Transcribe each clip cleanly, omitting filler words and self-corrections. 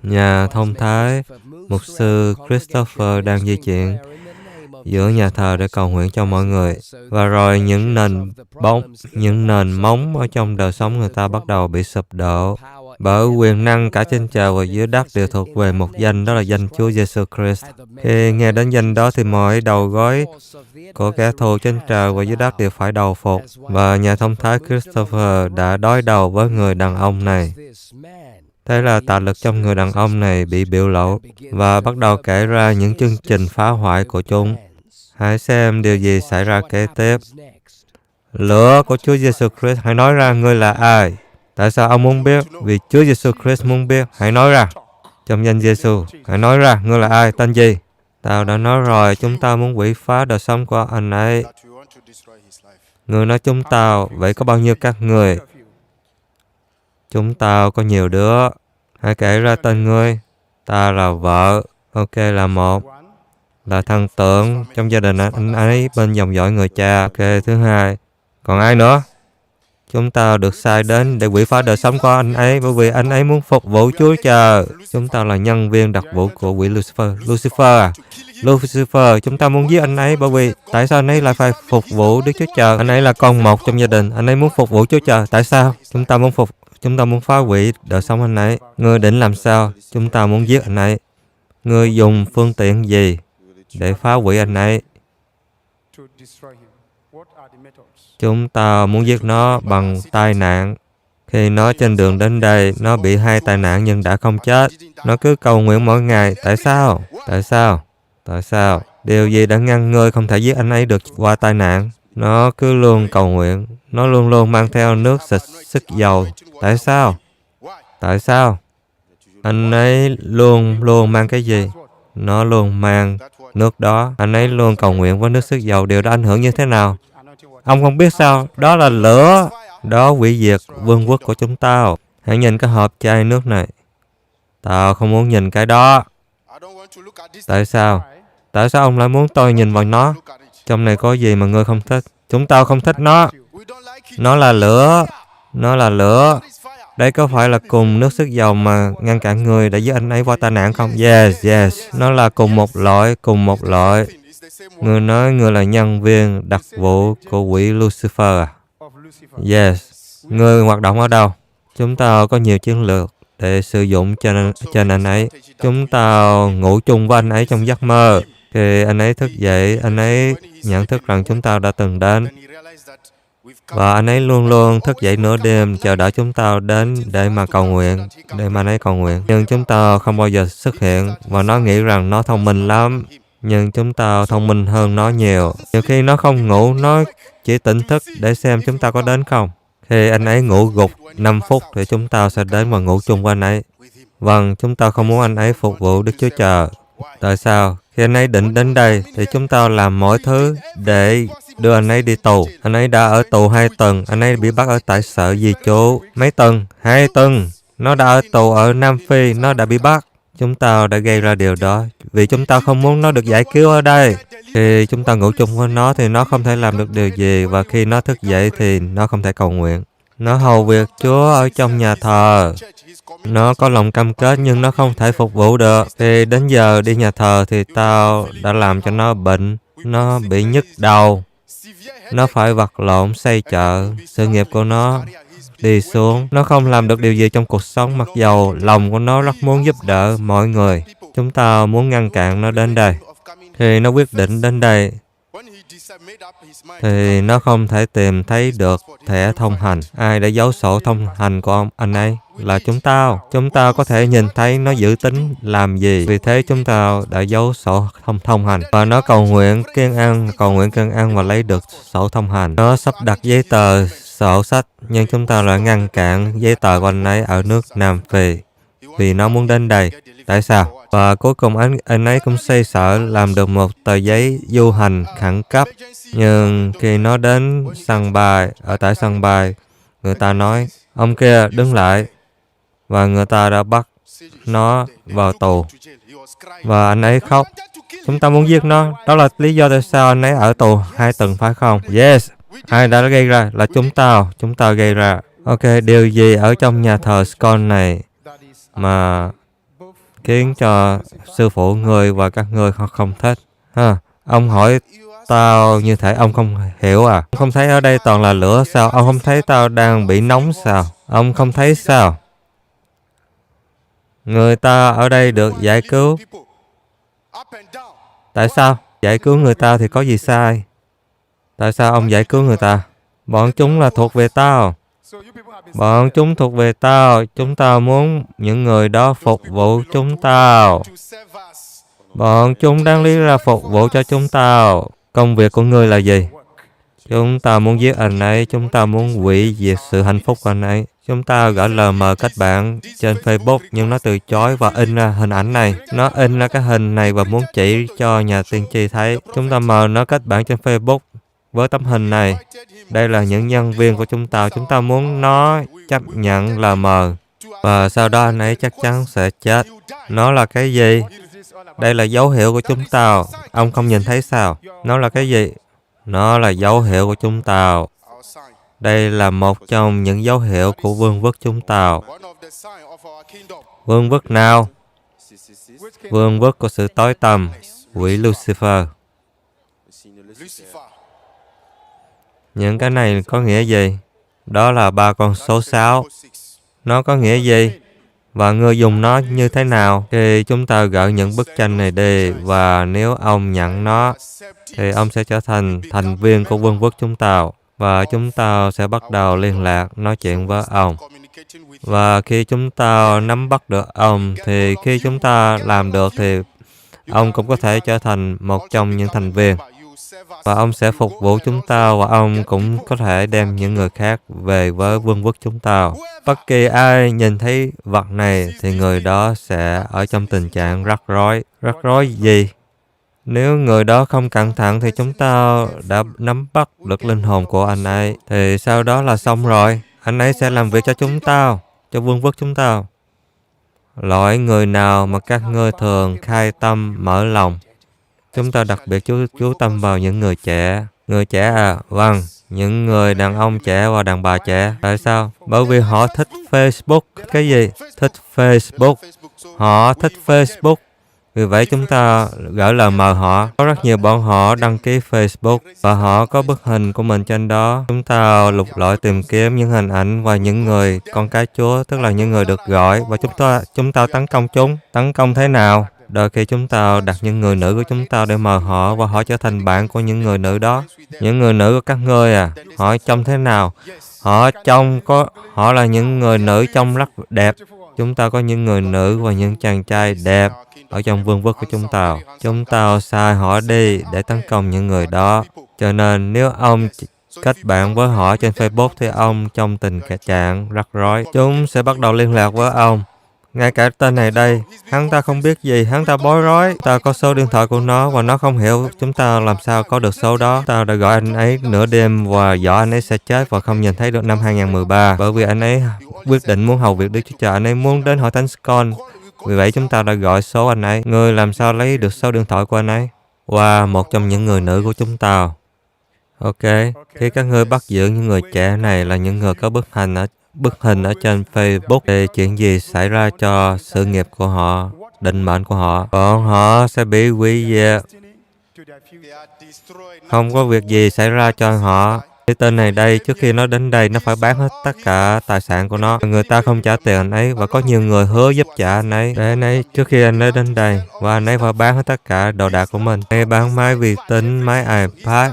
Nhà thông thái, mục sư Christopher đang di chuyển giữa nhà thờ để cầu nguyện cho mọi người. Và rồi những nền móng ở trong đời sống người ta bắt đầu bị sụp đổ. Bởi quyền năng cả trên trời và dưới đất đều thuộc về một danh, đó là danh Chúa Giêsu Christ. Khi nghe đến danh đó thì mọi đầu gối của kẻ thù trên trời và dưới đất đều phải đầu phục. Và nhà thông thái Christopher đã đối đầu với người đàn ông này. Thế là tà lực trong người đàn ông này bị biểu lộ và bắt đầu kể ra những chương trình phá hoại của chúng. Hãy xem điều gì xảy ra kế tiếp. Lửa của Chúa Giêsu Christ, hãy nói ra ngươi là ai? Tại sao ông muốn biết? Vì Chúa Giêsu Christ muốn biết. Hãy nói ra. Trong danh Giêsu, hãy nói ra ngươi là ai, tên gì? Tao đã nói rồi, chúng ta muốn quỷ phá đời sống của anh ấy. Người nói chúng tao, vậy có bao nhiêu các người? Chúng tao có nhiều đứa. Hãy kể ra tên ngươi. Ta là vợ. Ok, là một. Là thần tượng trong gia đình anh ấy bên dòng dõi người cha. Ok, thứ hai. Còn ai nữa? Chúng ta được sai đến để quỷ phá đời sống của anh ấy bởi vì anh ấy muốn phục vụ Chúa Trời. Chúng ta là nhân viên đặc vụ của quỷ Lucifer. Lucifer, chúng ta muốn giết anh ấy bởi vì tại sao anh ấy lại phải phục vụ Đức Chúa Trời? Anh ấy là con một trong gia đình, anh ấy muốn phục vụ Chúa Trời. Tại sao? Chúng ta muốn phá hủy đời sống anh ấy. Ngươi định làm sao? Chúng ta muốn giết anh ấy. Ngươi dùng phương tiện gì để phá hủy anh ấy? Chúng ta muốn giết nó bằng tai nạn. Khi nó trên đường đến đây, nó bị 2 tai nạn nhưng đã không chết. Nó cứ cầu nguyện mỗi ngày. Tại sao? Tại sao? Điều gì đã ngăn ngươi không thể giết anh ấy được qua tai nạn? Nó cứ luôn cầu nguyện. Nó luôn luôn mang theo nước xịt sức dầu. Tại sao? Anh ấy luôn luôn mang cái gì? Nó luôn mang nước đó. Anh ấy luôn cầu nguyện với nước sức dầu. Điều đó ảnh hưởng như thế nào? Ông không biết sao? Đó là lửa. Đó hủy diệt vương quốc của chúng tao. Hãy nhìn cái hộp chai nước này. Tao không muốn nhìn cái đó. Tại sao? Tại sao ông lại muốn tôi nhìn vào nó? Trong này có gì mà ngươi không thích? Chúng tao không thích nó. Nó là lửa. Đây có phải là cùng nước sức dầu mà ngăn cản người để giết anh ấy qua tai nạn không? Yes. Nó là cùng một loại. Người nói người là nhân viên đặc vụ của quỷ Lucifer à? Yes. Người hoạt động ở đâu? Chúng ta có nhiều chiến lược để sử dụng trên anh ấy. Chúng ta ngủ chung với anh ấy trong giấc mơ. Khi anh ấy thức dậy, anh ấy nhận thức rằng chúng ta đã từng đến. Và anh ấy luôn luôn thức dậy nửa đêm chờ đợi chúng ta đến để mà anh ấy cầu nguyện. Nhưng chúng ta không bao giờ xuất hiện và nó nghĩ rằng nó thông minh lắm. Nhưng chúng ta thông minh hơn nó nhiều. Nhiều khi nó không ngủ, nó chỉ tỉnh thức để xem chúng ta có đến không. Khi anh ấy ngủ gục 5 phút thì chúng ta sẽ đến và ngủ chung với anh ấy. Vâng, chúng ta không muốn anh ấy phục vụ Đức Chúa Trời. Tại sao? Khi anh ấy định đến đây thì chúng ta làm mọi thứ để đưa anh ấy đi tù. Anh ấy đã ở tù 2 tuần. Anh ấy bị bắt ở tại sở di trú. Mấy tuần? 2 tuần. Nó đã ở tù ở Nam Phi. Nó đã bị bắt. Chúng ta đã gây ra điều đó vì chúng ta không muốn nó được giải cứu ở đây. Khi chúng ta ngủ chung với nó thì nó không thể làm được điều gì. Và khi nó thức dậy thì nó không thể cầu nguyện. Nó hầu việc Chúa ở trong nhà thờ. Nó có lòng cam kết nhưng nó không thể phục vụ được. Khi đến giờ đi nhà thờ thì tao đã làm cho nó bệnh. Nó bị nhức đầu. Nó phải vật lộn xây chợ. Sự nghiệp của nó đi xuống. Nó không làm được điều gì trong cuộc sống mặc dầu lòng của nó rất muốn giúp đỡ mọi người. Chúng ta muốn ngăn cản nó đến đây. Khi nó quyết định đến đây thì nó không thể tìm thấy được thẻ thông hành. Ai đã giấu sổ thông hành của anh ấy? Là chúng ta. Chúng ta có thể nhìn thấy nó dự tính làm gì. Vì thế chúng ta đã giấu sổ thông hành. Và nó cầu nguyện kiên ăn và lấy được sổ thông hành. Nó sắp đặt giấy tờ, sổ sách, nhưng chúng ta lại ngăn cản giấy tờ của anh ấy ở nước Nam Phi. Vì nó muốn đến đây. Tại sao? Và cuối cùng anh ấy cũng xoay sở làm được một tờ giấy du hành khẩn cấp. Nhưng khi nó đến tại sân bay, người ta nói, ông kia đứng lại. Và người ta đã bắt nó vào tù. Và anh ấy khóc. Chúng ta muốn giết nó. Đó là lý do tại sao anh ấy ở tù 2 tuần phải không? Yes. Ai đã gây ra? Là chúng ta gây ra. Ok, điều gì ở trong nhà thờ Scone này mà khiến cho sư phụ người và các ngươi họ không thích. Ông hỏi tao như thể ông không hiểu à? Ông không thấy ở đây toàn là lửa sao? Ông không thấy tao đang bị nóng sao? Ông không thấy sao? Người ta ở đây được giải cứu. Tại sao? Giải cứu người ta thì có gì sai? Tại sao ông giải cứu người ta? Bọn chúng là thuộc về tao. Bọn chúng thuộc về tao. Chúng tao muốn những người đó phục vụ chúng tao. Bọn chúng đáng lý là phục vụ cho chúng tao. Công việc của ngươi là gì? Chúng ta muốn giết anh ấy. Chúng ta muốn hủy diệt sự hạnh phúc của anh ấy. Chúng ta gửi lời mời kết bạn trên Facebook, nhưng nó từ chối và in ra hình ảnh này. Nó in ra cái hình này và muốn chỉ cho nhà tiên tri thấy. Chúng ta mời nó kết bạn trên Facebook với tấm hình này. Đây là những nhân viên của chúng ta. Chúng ta muốn nó chấp nhận lời mời. Và sau đó anh ấy chắc chắn sẽ chết. Nó là cái gì? Đây là dấu hiệu của chúng ta. Ông không nhìn thấy sao? Nó là cái gì? Nó là dấu hiệu của chúng ta. Đây là một trong những dấu hiệu của vương quốc chúng ta. Vương quốc nào? Vương quốc của sự tối tăm, quỷ Lucifer. Những cái này có nghĩa gì? Đó là 3 con số 6. Nó có nghĩa gì? Và ngươi dùng nó như thế nào? Khi chúng ta gửi những bức tranh này đi, và nếu ông nhận nó, thì ông sẽ trở thành thành viên của vương quốc chúng ta. Và chúng ta sẽ bắt đầu liên lạc, nói chuyện với ông. Và khi chúng ta nắm bắt được ông, thì khi chúng ta làm được, thì ông cũng có thể trở thành một trong những thành viên. Và ông sẽ phục vụ chúng ta, và ông cũng có thể đem những người khác về với vương quốc chúng ta. Bất kỳ ai nhìn thấy vật này, thì người đó sẽ ở trong tình trạng rắc rối. Rắc rối gì? Nếu người đó không cẩn thận thì chúng ta đã nắm bắt được linh hồn của anh ấy. Thì sau đó là xong rồi. Anh ấy sẽ làm việc cho chúng ta, cho vương quốc chúng ta. Loại người nào mà các ngươi thường khai tâm, mở lòng? Chúng ta đặc biệt chú tâm vào những người trẻ. Người trẻ à? Vâng, những người đàn ông trẻ và đàn bà trẻ. Tại sao? Bởi vì họ thích Facebook. Cái gì? Thích Facebook. Họ thích Facebook. Vì vậy chúng ta gửi lời mời họ. Có rất nhiều bọn họ đăng ký Facebook và họ có bức hình của mình trên đó. Chúng ta lục lọi tìm kiếm những hình ảnh và những người con cái Chúa, tức là những người được gọi, và chúng ta tấn công chúng. Tấn công thế nào? Đôi khi chúng ta đặt những người nữ của chúng ta để mời họ, và họ trở thành bạn của những người nữ đó. Những người nữ của các ngươi à, họ trông thế nào? Họ là những người nữ trông rất đẹp. Chúng ta có những người nữ và những chàng trai đẹp ở trong vương quốc của chúng ta. Chúng ta sai họ đi để tấn công những người đó. Cho nên nếu ông kết bạn với họ trên Facebook thì ông trong tình trạng rắc rối. Chúng sẽ bắt đầu liên lạc với ông. Ngay cả tên này đây, hắn ta không biết gì, hắn ta bối rối. Ta có số điện thoại của nó và nó không hiểu chúng ta làm sao có được số đó. Ta đã gọi anh ấy nửa đêm và dọa anh ấy sẽ chết và không nhìn thấy được năm 2013. Bởi vì anh ấy quyết định muốn hầu việc Đức Chúa Trời, anh ấy muốn đến hội thánh Scon. Vì vậy chúng ta đã gọi số anh ấy. Ngươi làm sao lấy được số điện thoại của anh ấy? Qua một trong những người nữ của chúng ta. Ok, khi các ngươi bắt giữ những người trẻ này là những người có bức hình ở trên Facebook, thì chuyện gì xảy ra cho sự nghiệp của họ, định mệnh của họ? Bọn họ sẽ bị hủy diệt. Không có việc gì xảy ra cho họ. Cái tên này đây, trước khi nó đến đây, nó phải bán hết tất cả tài sản của nó. Người ta không trả tiền anh ấy, và có nhiều người hứa giúp trả anh ấy. Để anh ấy, trước khi anh ấy đến đây, và anh ấy phải bán hết tất cả đồ đạc của mình. Anh ấy bán máy vi tính, máy iPad,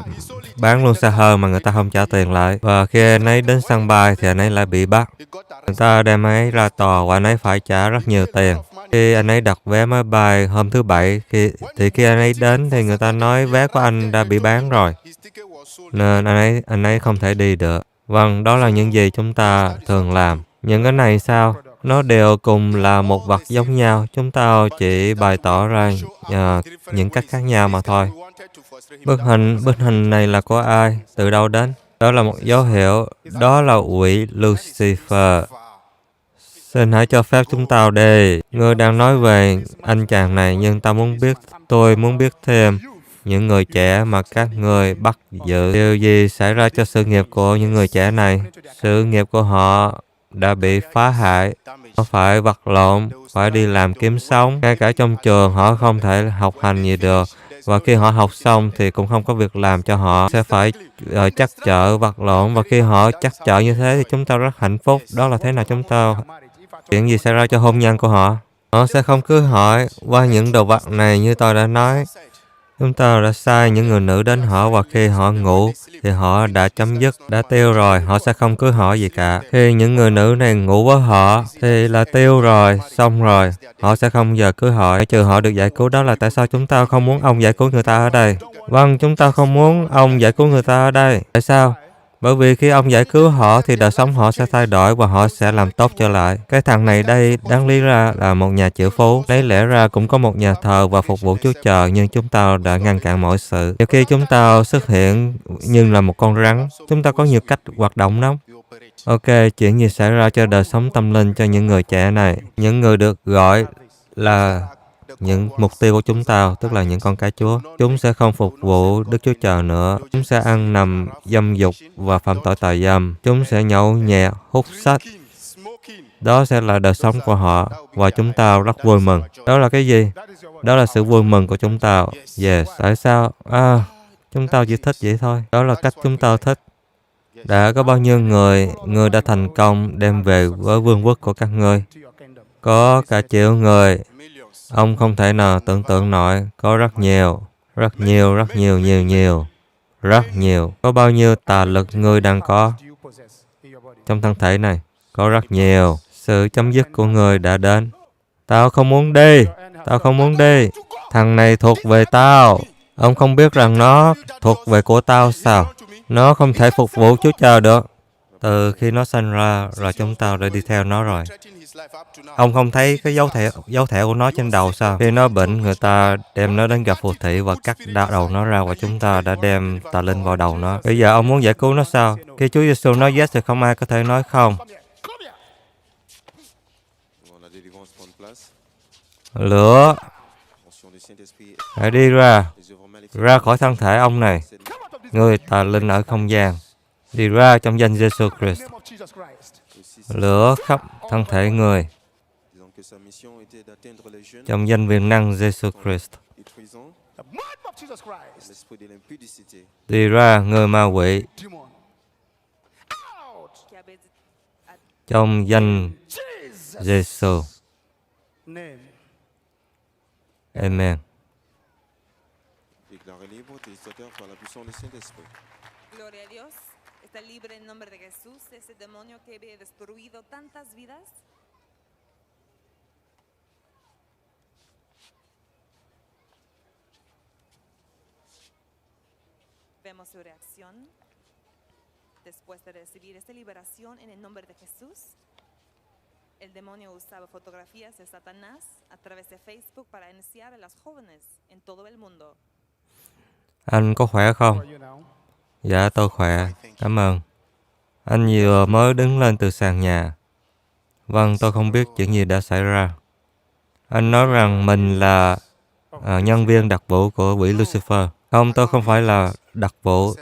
bán luôn xe hơi mà người ta không trả tiền lại. Và khi anh ấy đến sân bay thì anh ấy lại bị bắt. Người ta đem anh ấy ra tòa và anh ấy phải trả rất nhiều tiền. Khi anh ấy đặt vé máy bay hôm thứ Bảy, khi anh ấy đến thì người ta nói vé của anh đã bị bán rồi, nên anh ấy không thể đi được. Vâng, đó là những gì chúng ta thường làm. Những cái này sao? Nó đều cùng là một vật giống nhau. Chúng ta chỉ bày tỏ ra những cách khác nhau mà thôi. Bức hình này là của ai? Từ đâu đến? Đó là một dấu hiệu. Đó là quỷ Lucifer. Xin hãy cho phép chúng ta đi. Ngươi đang nói về anh chàng này, nhưng tôi muốn biết thêm. Những người trẻ mà các ngươi bắt giữ, điều gì xảy ra cho sự nghiệp của những người trẻ này? Sự nghiệp của họ đã bị phá hại. Họ phải vật lộn, phải đi làm kiếm sống. Ngay cả trong trường họ không thể học hành gì được. Và khi họ học xong thì cũng không có việc làm cho họ. Sẽ phải trắc trở, vật lộn. Và khi họ trắc trở như thế thì chúng ta rất hạnh phúc. Đó là thế nào chúng ta... Chuyện gì xảy ra cho hôn nhân của họ? Họ sẽ không cưới hỏi qua những đồ vật này như tôi đã nói. Chúng ta đã sai những người nữ đến họ và khi họ ngủ thì họ đã chấm dứt, đã tiêu rồi, họ sẽ không cưới hỏi gì cả. Khi những người nữ này ngủ với họ thì là tiêu rồi, xong rồi, họ sẽ không giờ cưới hỏi, trừ họ được giải cứu. Đó là tại sao chúng ta không muốn ông giải cứu người ta ở đây. Vâng, chúng ta không muốn ông giải cứu người ta ở đây. Tại sao? Bởi vì khi ông giải cứu họ thì đời sống họ sẽ thay đổi và họ sẽ làm tốt trở lại. Cái thằng này đây đáng lý ra là một nhà triệu phú. Lấy lẽ ra cũng có một nhà thờ và phục vụ Chúa Trời, nhưng chúng ta đã ngăn cản mọi sự. Nhiều khi chúng ta xuất hiện như là một con rắn. Chúng ta có nhiều cách hoạt động lắm. Ok, chuyện gì xảy ra cho đời sống tâm linh cho những người trẻ này? Những người được gọi là những mục tiêu của chúng ta, tức là những con cái Chúa. Chúng sẽ không phục vụ Đức Chúa Trời nữa. Chúng sẽ ăn nằm, dâm dục và phạm tội tà dâm. Chúng sẽ nhậu nhẹt, hút sách. Đó sẽ là đời sống của họ và chúng ta rất vui mừng. Đó là cái gì? Đó là sự vui mừng của chúng ta. Yes, tại sao? Chúng ta chỉ thích vậy thôi. Đó là cách chúng ta thích. Đã có bao nhiêu người đã thành công đem về với vương quốc của các ngươi? Có cả triệu người. Ông không thể nào tưởng tượng nổi. Có rất nhiều. Rất nhiều. Có bao nhiêu tà lực ngươi đang có trong thân thể này? Có rất nhiều. Sự chấm dứt của ngươi đã đến. Tao không muốn đi. Thằng này thuộc về tao. Ông không biết rằng nó thuộc về của tao sao? Nó không thể phục vụ Chúa Trời được. Từ khi nó sinh ra, rồi chúng ta đã đi theo nó rồi. Ông không thấy cái dấu thẻ của nó trên đầu sao? Khi nó bệnh, người ta đem nó đến gặp phù thủy và cắt đầu nó ra và chúng ta đã đem tà linh vào đầu nó. Bây giờ ông muốn giải cứu nó sao? Khi Chúa Giêsu nói yes thì không ai có thể nói không. Lửa, hãy đi ra khỏi thân thể ông này. Người tà linh ở không gian. Đi ra trong danh Giêsu Christ. Lửa khắp thân thể người. Trong danh quyền năng Giêsu Christ. Đi ra người ma quỷ. Trong danh Giêsu. Amen. Gloria a Dios. Está libre en nombre de Jesús ese demonio que había destruido tantas vidas. Vemos su reacción después de recibir esta liberación en el nombre de Jesús. El demonio usaba fotografías de Satanás a través de Facebook para iniciar a las jóvenes en todo el mundo. Anh có khỏe không? Dạ, tôi khỏe. Cảm ơn. Anh vừa mới đứng lên từ sàn nhà. Vâng, tôi không biết chuyện gì đã xảy ra. Anh nói rằng mình là nhân viên đặc vụ của quỷ Lucifer. Không, tôi không phải là đặc vụ.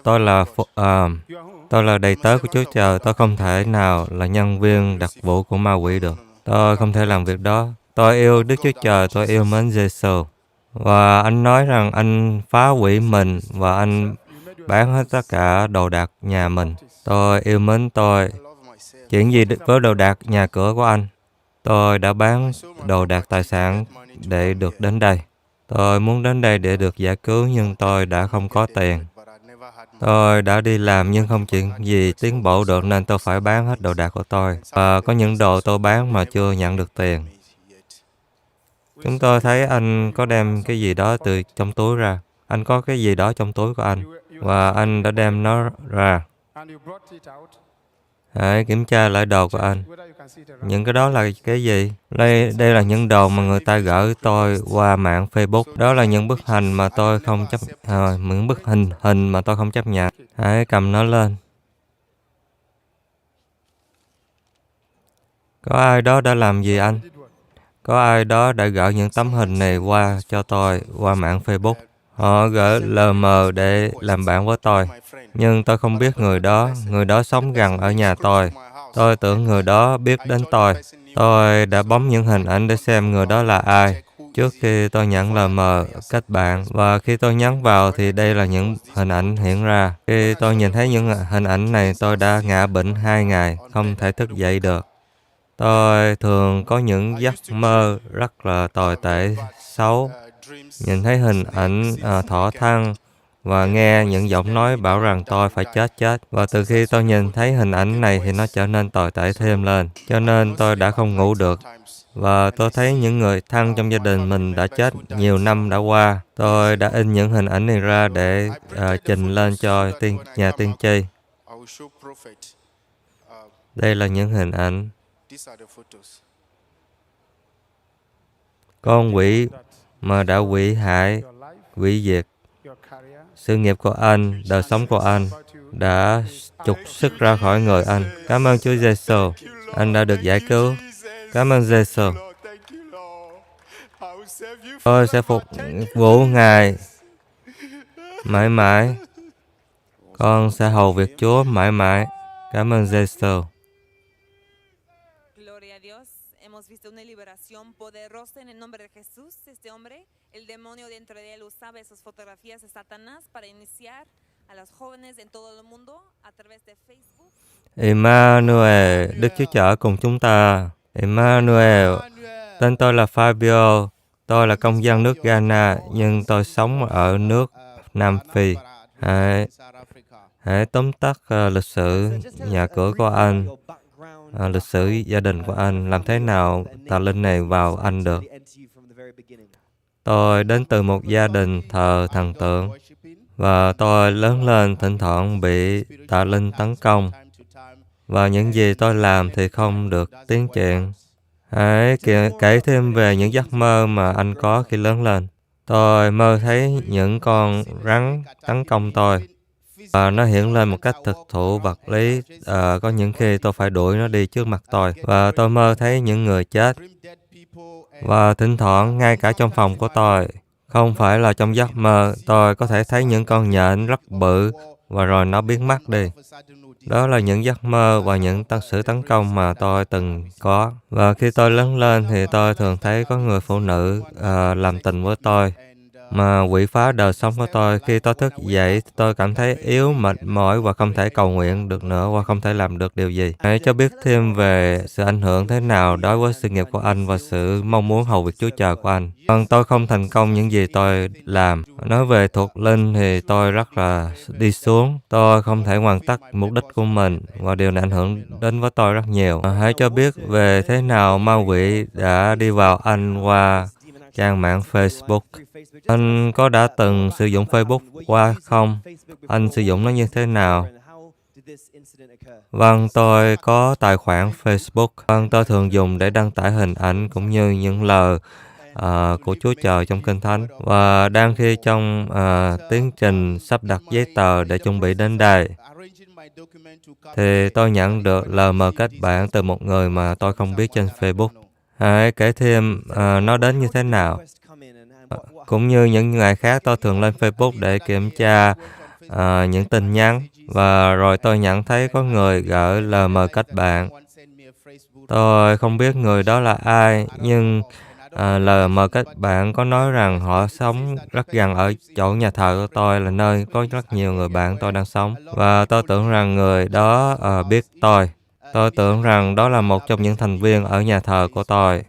Tôi là đầy tớ của Chúa Trời. Tôi không thể nào là nhân viên đặc vụ của ma quỷ được. Tôi không thể làm việc đó. Tôi yêu Đức Chúa Trời. Tôi yêu mến Giêsu. Và anh nói rằng anh phá hủy mình và anh bán hết tất cả đồ đạc nhà mình. Tôi yêu mến tôi. Chuyện gì với đồ đạc nhà cửa của anh? Tôi đã bán đồ đạc tài sản để được đến đây. Tôi muốn đến đây để được giải cứu nhưng tôi đã không có tiền. Tôi đã đi làm nhưng không chuyện gì tiến bộ được nên tôi phải bán hết đồ đạc của tôi. Và có những đồ tôi bán mà chưa nhận được tiền. Chúng tôi thấy anh có đem cái gì đó từ trong túi ra. Anh có cái gì đó trong túi của anh. Và anh đã đem nó ra. Hãy kiểm tra lại đồ của anh. Những cái đó là cái gì? Đây là những đồ mà người ta gửi tôi qua mạng Facebook. Đó là những bức hình mà tôi không những bức hình mà tôi không chấp nhận. Hãy cầm nó lên. Có ai đó đã làm gì anh? Có ai đó đã gửi những tấm hình này qua cho tôi qua mạng Facebook. Họ gửi lờ mờ để làm bạn với tôi. Nhưng tôi không biết người đó sống gần ở nhà tôi. Tôi tưởng người đó biết đến tôi. Tôi đã bấm những hình ảnh để xem người đó là ai trước khi tôi nhận lời mời kết bạn, và khi tôi nhấn vào thì đây là những hình ảnh hiện ra. Khi tôi nhìn thấy những hình ảnh này, tôi đã ngã bệnh 2 ngày, không thể thức dậy được. Tôi thường có những giấc mơ rất là tồi tệ, xấu, nhìn thấy hình ảnh thỏ thăng và nghe những giọng nói bảo rằng tôi phải chết. Và từ khi tôi nhìn thấy hình ảnh này thì nó trở nên tồi tệ thêm lên. Cho nên tôi đã không ngủ được. Và tôi thấy những người thân trong gia đình mình đã chết nhiều năm đã qua. Tôi đã in những hình ảnh này ra để trình lên cho nhà tiên tri. Đây là những hình ảnh. Con quỷ mà đã hủy hại, hủy diệt sự nghiệp của anh, đời sống của anh, đã trục xuất ra khỏi người anh. Cảm ơn Chúa Giêsu, anh đã được giải cứu. Cảm ơn Giêsu. Tôi sẽ phục vụ Ngài mãi mãi. Con sẽ hầu việc Chúa mãi mãi. Cảm ơn Giêsu. Gloria a Dios. Hemos visto una liberación poderosa en el nombre de Jesús. Este hombre, el demonio dentro de él usaba esas fotografías de Satanás para iniciar a los jóvenes en todo el mundo a través de Facebook. Emmanuel, Đức Chúa Trời cùng chúng ta. Emmanuel, tên tôi là Fabio. Tôi là công dân nước Ghana, nhưng tôi sống ở nước Nam Phi. Hãy tóm tắt lịch sử nhà cửa của anh, lịch sử gia đình của anh, làm thế nào tà linh này vào anh được. Tôi đến từ một gia đình thờ thần tượng, và tôi lớn lên thỉnh thoảng bị tà linh tấn công, và những gì tôi làm thì không được tiến triển. Hãy kể thêm về những giấc mơ mà anh có khi lớn lên. Tôi mơ thấy những con rắn tấn công tôi. Nó hiện lên một cách thực thụ vật lý. Có những khi tôi phải đuổi nó đi trước mặt tôi. Và tôi mơ thấy những người chết. Và thỉnh thoảng ngay cả trong phòng của tôi, không phải là trong giấc mơ, tôi có thể thấy những con nhện rất bự và rồi nó biến mất đi. Đó là những giấc mơ và những sự tấn công mà tôi từng có. Và khi tôi lớn lên thì tôi thường thấy có người phụ nữ làm tình với tôi, mà quỷ phá đời sống của tôi. Khi tôi thức dậy, tôi cảm thấy yếu, mệt mỏi và không thể cầu nguyện được nữa, và không thể làm được điều gì. Hãy cho biết thêm về sự ảnh hưởng thế nào đối với sự nghiệp của anh và sự mong muốn hầu việc Chúa Trời của anh. Còn tôi không thành công những gì tôi làm. Nói về thuộc linh thì tôi rất là đi xuống. Tôi không thể hoàn tất mục đích của mình, và điều này ảnh hưởng đến với tôi rất nhiều. Hãy cho biết về thế nào ma quỷ đã đi vào anh qua trang mạng Facebook. Anh có đã từng sử dụng Facebook qua không? Anh sử dụng nó như thế nào? Vâng, tôi có tài khoản Facebook. Vâng, tôi thường dùng để đăng tải hình ảnh cũng như những lời của Chúa Trời trong Kinh Thánh. Và đang khi trong tiến trình sắp đặt giấy tờ để chuẩn bị đến đây, thì tôi nhận được lời mời kết bạn từ một người mà tôi không biết trên Facebook. Hãy kể thêm nó đến như thế nào. Cũng như những ngày khác, tôi thường lên Facebook để kiểm tra những tin nhắn, và rồi tôi nhận thấy có người gửi lời mời kết bạn. Tôi không biết người đó là ai, nhưng lời mời kết bạn có nói rằng họ sống rất gần ở chỗ nhà thờ của tôi, là nơi có rất nhiều người bạn tôi đang sống. Và tôi tưởng rằng người đó biết tôi. Tôi tưởng rằng đó là một trong những thành viên ở nhà thờ của tôi.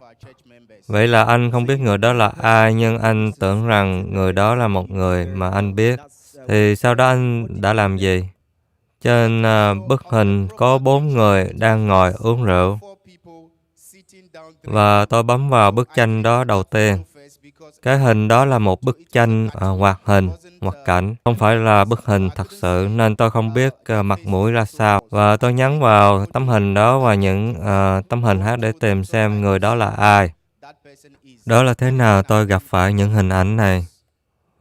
Vậy là anh không biết người đó là ai, nhưng anh tưởng rằng người đó là một người mà anh biết. Thì sau đó anh đã làm gì? Trên bức hình có 4 người đang ngồi uống rượu. Và tôi bấm vào bức tranh đó đầu tiên. Cái hình đó là một bức tranh hoạt hình, hoạt cảnh. Không phải là bức hình thật sự, nên tôi không biết mặt mũi ra sao. Và tôi nhấn vào tấm hình đó và những tấm hình khác để tìm xem người đó là ai. Đó là thế nào tôi gặp phải những hình ảnh này.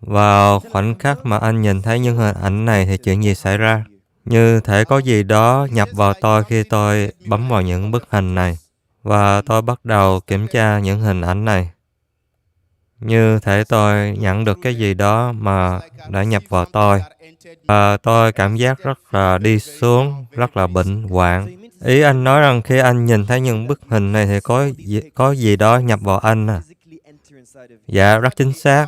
Vào khoảnh khắc mà anh nhìn thấy những hình ảnh này thì chuyện gì xảy ra? Như thể có gì đó nhập vào tôi khi tôi bấm vào những bức hình này. Và tôi bắt đầu kiểm tra những hình ảnh này. Như thể tôi nhận được cái gì đó mà đã nhập vào tôi. Và tôi cảm giác rất là đi xuống, rất là bệnh hoạn. Ý anh nói rằng khi anh nhìn thấy những bức hình này thì có gì đó nhập vào anh à? Dạ, rất chính xác.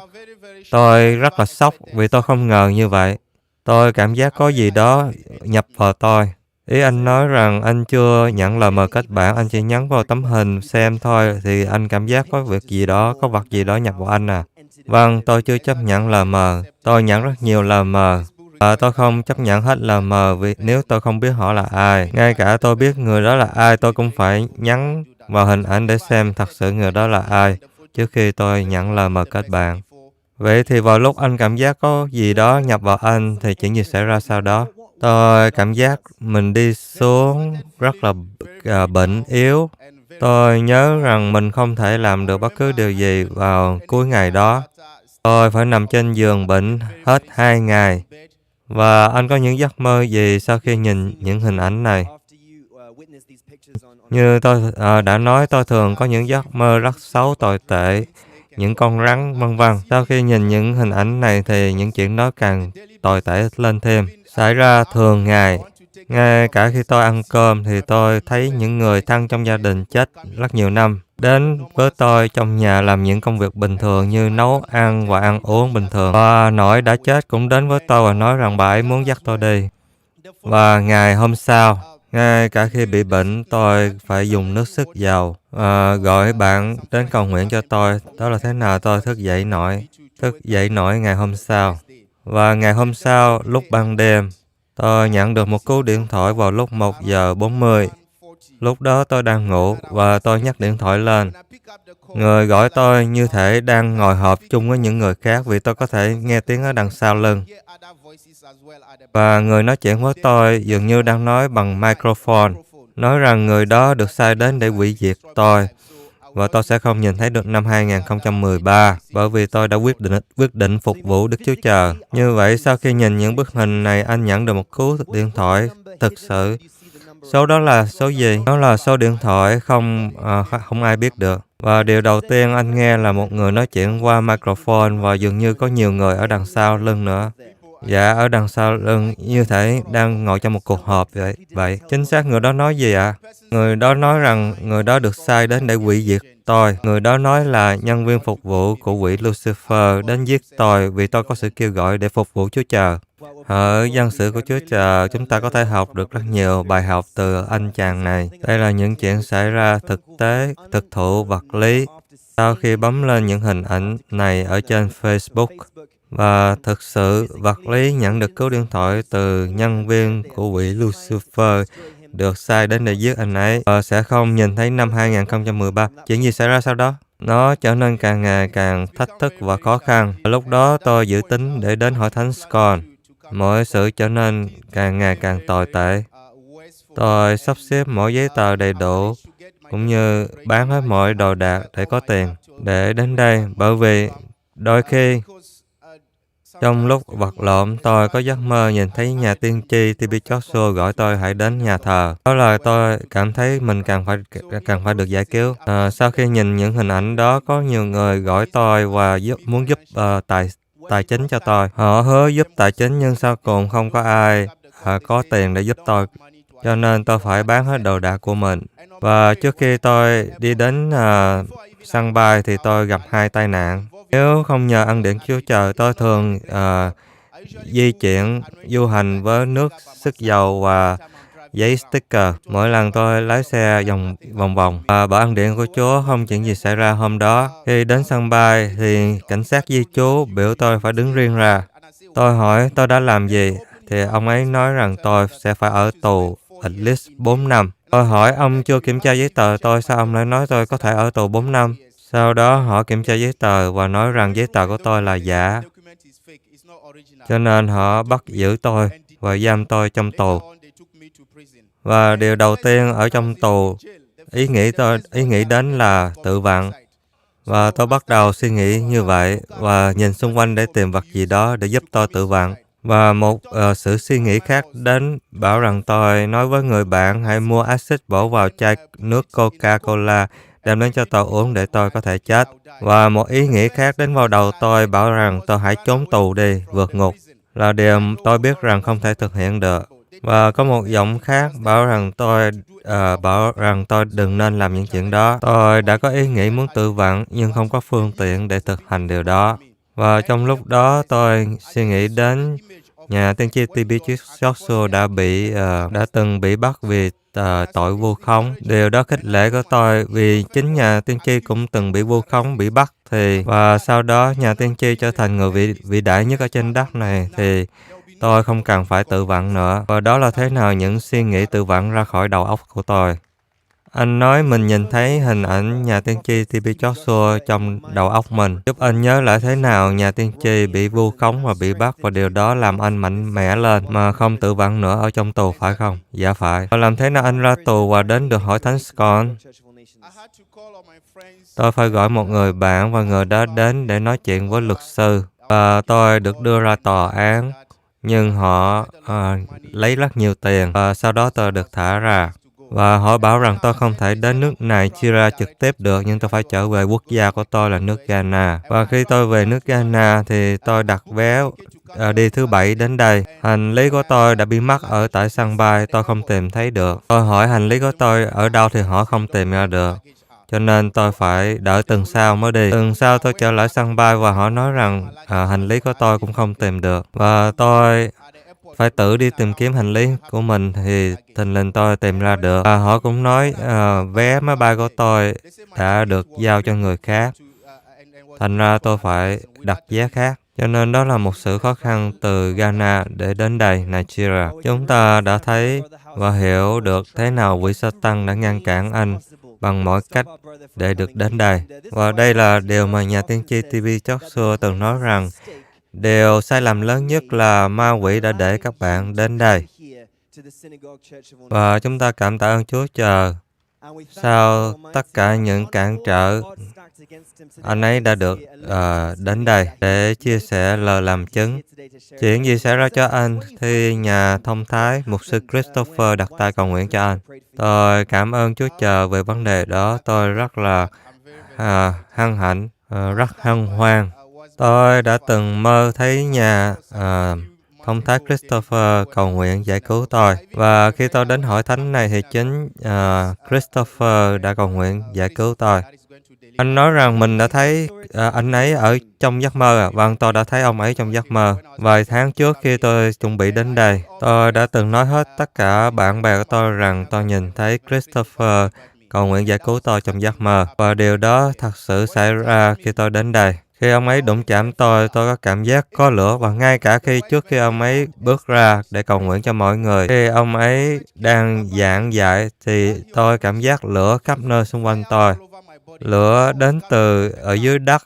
Tôi rất là sốc vì tôi không ngờ như vậy. Tôi cảm giác có gì đó nhập vào tôi. Ý anh nói rằng anh chưa nhận lời mời kết bạn, anh chỉ nhấn vào tấm hình xem thôi, thì anh cảm giác có việc gì đó, có vật gì đó nhập vào anh à? Vâng, tôi chưa chấp nhận lời mời. Tôi nhận rất nhiều lời mời. Và tôi không chấp nhận hết lời mời vì nếu tôi không biết họ là ai. Ngay cả tôi biết người đó là ai, tôi cũng phải nhấn vào hình ảnh để xem thật sự người đó là ai trước khi tôi nhận lời mời kết bạn. Vậy thì vào lúc anh cảm giác có gì đó nhập vào anh thì chuyện gì xảy ra sau đó? Tôi cảm giác mình đi xuống rất là bệnh yếu. Tôi nhớ rằng mình không thể làm được bất cứ điều gì vào cuối ngày đó. Tôi phải nằm trên giường bệnh hết 2 ngày. Và anh có những giấc mơ gì sau khi nhìn những hình ảnh này? Như tôi đã nói, tôi thường có những giấc mơ rất xấu tồi tệ, những con rắn vân vân. Sau khi nhìn những hình ảnh này thì những chuyện đó càng tồi tệ lên thêm. Xảy ra thường ngày. Ngay cả khi tôi ăn cơm thì tôi thấy những người thân trong gia đình chết rất nhiều năm. Đến với tôi trong nhà làm những công việc bình thường như nấu ăn và ăn uống bình thường. Và nội đã chết cũng đến với tôi và nói rằng bà ấy muốn dắt tôi đi. Và ngày hôm sau, ngay cả khi bị bệnh, tôi phải dùng nước sức dầu, gọi bạn đến cầu nguyện cho tôi. Đó là thế nào tôi thức dậy nổi ngày hôm sau. Và ngày hôm sau, lúc ban đêm, tôi nhận được một cú điện thoại vào lúc 1 giờ 40. Lúc đó tôi đang ngủ và tôi nhấc điện thoại lên. Người gọi tôi như thể đang ngồi họp chung với những người khác vì tôi có thể nghe tiếng ở đằng sau lưng. Và người nói chuyện với tôi dường như đang nói bằng microphone, nói rằng người đó được sai đến để hủy diệt tôi. Và tôi sẽ không nhìn thấy được năm 2013 bởi vì tôi đã quyết định phục vụ Đức Chúa Trời. Như vậy, sau khi nhìn những bức hình này, anh nhận được một cú điện thoại thực sự. Số đó là số gì? Đó là số điện thoại không ai biết được. Và điều đầu tiên anh nghe là một người nói chuyện qua microphone và dường như có nhiều người ở đằng sau lưng nữa. Dạ, ở đằng sau lưng như thể đang ngồi trong một cuộc họp vậy. Chính xác người đó nói gì ạ? Người đó nói rằng người đó được sai đến để hủy diệt tôi. Người đó nói là nhân viên phục vụ của quỷ Lucifer đến giết tôi vì tôi có sự kêu gọi để phục vụ Chúa Trời. Ở dân sự của Chúa Trời, chúng ta có thể học được rất nhiều bài học từ anh chàng này. Đây là những chuyện xảy ra thực tế, thực thụ, vật lý. Sau khi bấm lên những hình ảnh này ở trên Facebook, và thực sự vật lý nhận được cú điện thoại từ nhân viên của quỷ Lucifer được sai đến để giết anh ấy và sẽ không nhìn thấy năm 2013. Chuyện gì xảy ra sau đó? Nó trở nên càng ngày càng thách thức và khó khăn. Lúc đó tôi dự tính để đến hội thánh Scone. Mọi sự trở nên càng ngày càng tồi tệ. Tôi sắp xếp mọi giấy tờ đầy đủ, cũng như bán hết mọi đồ đạc để có tiền, để đến đây. Bởi vì đôi khi, trong lúc vật lộn, tôi có giấc mơ nhìn thấy nhà tiên tri TB Joshua gọi tôi hãy đến nhà thờ. Đó là tôi cảm thấy mình càng phải được giải cứu. Sau khi nhìn những hình ảnh đó, có nhiều người gọi tôi và muốn giúp tài chính cho tôi. Họ hứa giúp tài chính nhưng sau cùng không có ai có tiền để giúp tôi. Cho nên tôi phải bán hết đồ đạc của mình. Và trước khi tôi đi đến sân bay thì tôi gặp 2 tai nạn. Nếu không nhờ ân điển Chúa Trời, tôi thường du hành với nước sức dầu và giấy sticker. Mỗi lần tôi lái xe vòng vòng. Và bởi ân điển của Chúa, không chuyện gì xảy ra hôm đó. Khi đến sân bay thì cảnh sát di trú biểu tôi phải đứng riêng ra. Tôi hỏi tôi đã làm gì, thì ông ấy nói rằng tôi sẽ phải ở tù at least 4 năm. Tôi hỏi ông chưa kiểm tra giấy tờ tôi, sao ông lại nói tôi có thể ở tù 4 năm? Sau đó họ kiểm tra giấy tờ và nói rằng giấy tờ của tôi là giả. Cho nên họ bắt giữ tôi và giam tôi trong tù. Và điều đầu tiên ở trong tù, ý nghĩ đến là tự vận. Và tôi bắt đầu suy nghĩ như vậy và nhìn xung quanh để tìm vật gì đó để giúp tôi tự vận. Và một sự suy nghĩ khác đến bảo rằng tôi nói với người bạn hãy mua axit bỏ vào chai nước Coca-Cola đem đến cho tôi uống để tôi có thể chết. Và một ý nghĩ khác đến vào đầu tôi bảo rằng tôi hãy trốn tù đi, vượt ngục, là điều tôi biết rằng không thể thực hiện được. Và có một giọng khác bảo rằng tôi đừng nên làm những chuyện đó. Tôi đã có ý nghĩ muốn tự vặn nhưng không có phương tiện để thực hành điều đó. Và trong lúc đó tôi suy nghĩ đến nhà tiên tri T.B. Joshua đã từng bị bắt vì tội vu khống. Điều đó khích lệ của tôi vì chính nhà tiên tri cũng từng bị vu khống, bị bắt và sau đó nhà tiên tri trở thành người vĩ đại nhất ở trên đất này thì tôi không cần phải tự vặn nữa. Và đó là thế nào những suy nghĩ tự vặn ra khỏi đầu óc của tôi. Anh nói mình nhìn thấy hình ảnh nhà tiên tri T.B. Joshua trong đầu óc mình, giúp anh nhớ lại thế nào nhà tiên tri bị vu khống và bị bắt, và điều đó làm anh mạnh mẽ lên mà không tự vặn nữa ở trong tù, phải không? Dạ phải. Và làm thế nào anh ra tù và đến được hội thánh Scon? Tôi phải gọi một người bạn và người đó đến để nói chuyện với luật sư. Và tôi được đưa ra tòa án, nhưng họ lấy rất nhiều tiền và sau đó tôi được thả ra. Và họ bảo rằng tôi không thể đến nước Nigeria trực tiếp được, nhưng tôi phải trở về quốc gia của tôi là nước Ghana. Và khi tôi về nước Ghana thì tôi đặt vé đi thứ Bảy đến đây. Hành lý của tôi đã bị mất ở tại sân bay, tôi không tìm thấy được. Tôi hỏi hành lý của tôi ở đâu thì họ không tìm ra được. Cho nên tôi phải đợi tuần sau mới đi. Tuần sau tôi trở lại sân bay và họ nói rằng hành lý của tôi cũng không tìm được. Và tôi phải tự đi tìm kiếm hành lý của mình thì thình lình tôi tìm ra được. Và họ cũng nói vé máy bay của tôi đã được giao cho người khác. Thành ra tôi phải đặt vé khác. Cho nên đó là một sự khó khăn từ Ghana để đến đây, Nigeria. Chúng ta đã thấy và hiểu được thế nào quỷ Sa-tan đã ngăn cản anh bằng mọi cách để được đến đây. Và đây là điều mà nhà tiên tri T.B. Joshua từng nói rằng điều sai lầm lớn nhất là ma quỷ đã để các bạn đến đây. Và chúng ta cảm tạ ơn Chúa Trời. Sau tất cả những cản trở, anh ấy đã được đến đây để chia sẻ lời làm chứng. Chuyện gì xảy ra cho anh khi nhà thông thái, mục sư Christopher đặt tay cầu nguyện cho anh? Tôi cảm ơn Chúa Trời về vấn đề đó. Tôi rất là hân hạnh, rất hân hoan. Tôi đã từng mơ thấy nhà thông thái Christopher cầu nguyện giải cứu tôi. Và khi tôi đến hội thánh này thì chính Christopher đã cầu nguyện giải cứu tôi. Anh nói rằng mình đã thấy anh ấy ở trong giấc mơ. Vâng, tôi đã thấy ông ấy trong giấc mơ. Vài tháng trước khi tôi chuẩn bị đến đây, tôi đã từng nói hết tất cả bạn bè của tôi rằng tôi nhìn thấy Christopher cầu nguyện giải cứu tôi trong giấc mơ. Và điều đó thật sự xảy ra khi tôi đến đây. Khi ông ấy đụng chạm tôi có cảm giác có lửa, và ngay cả trước khi ông ấy bước ra để cầu nguyện cho mọi người, khi ông ấy đang giảng dạy thì tôi cảm giác lửa khắp nơi xung quanh tôi. Lửa đến từ ở dưới đất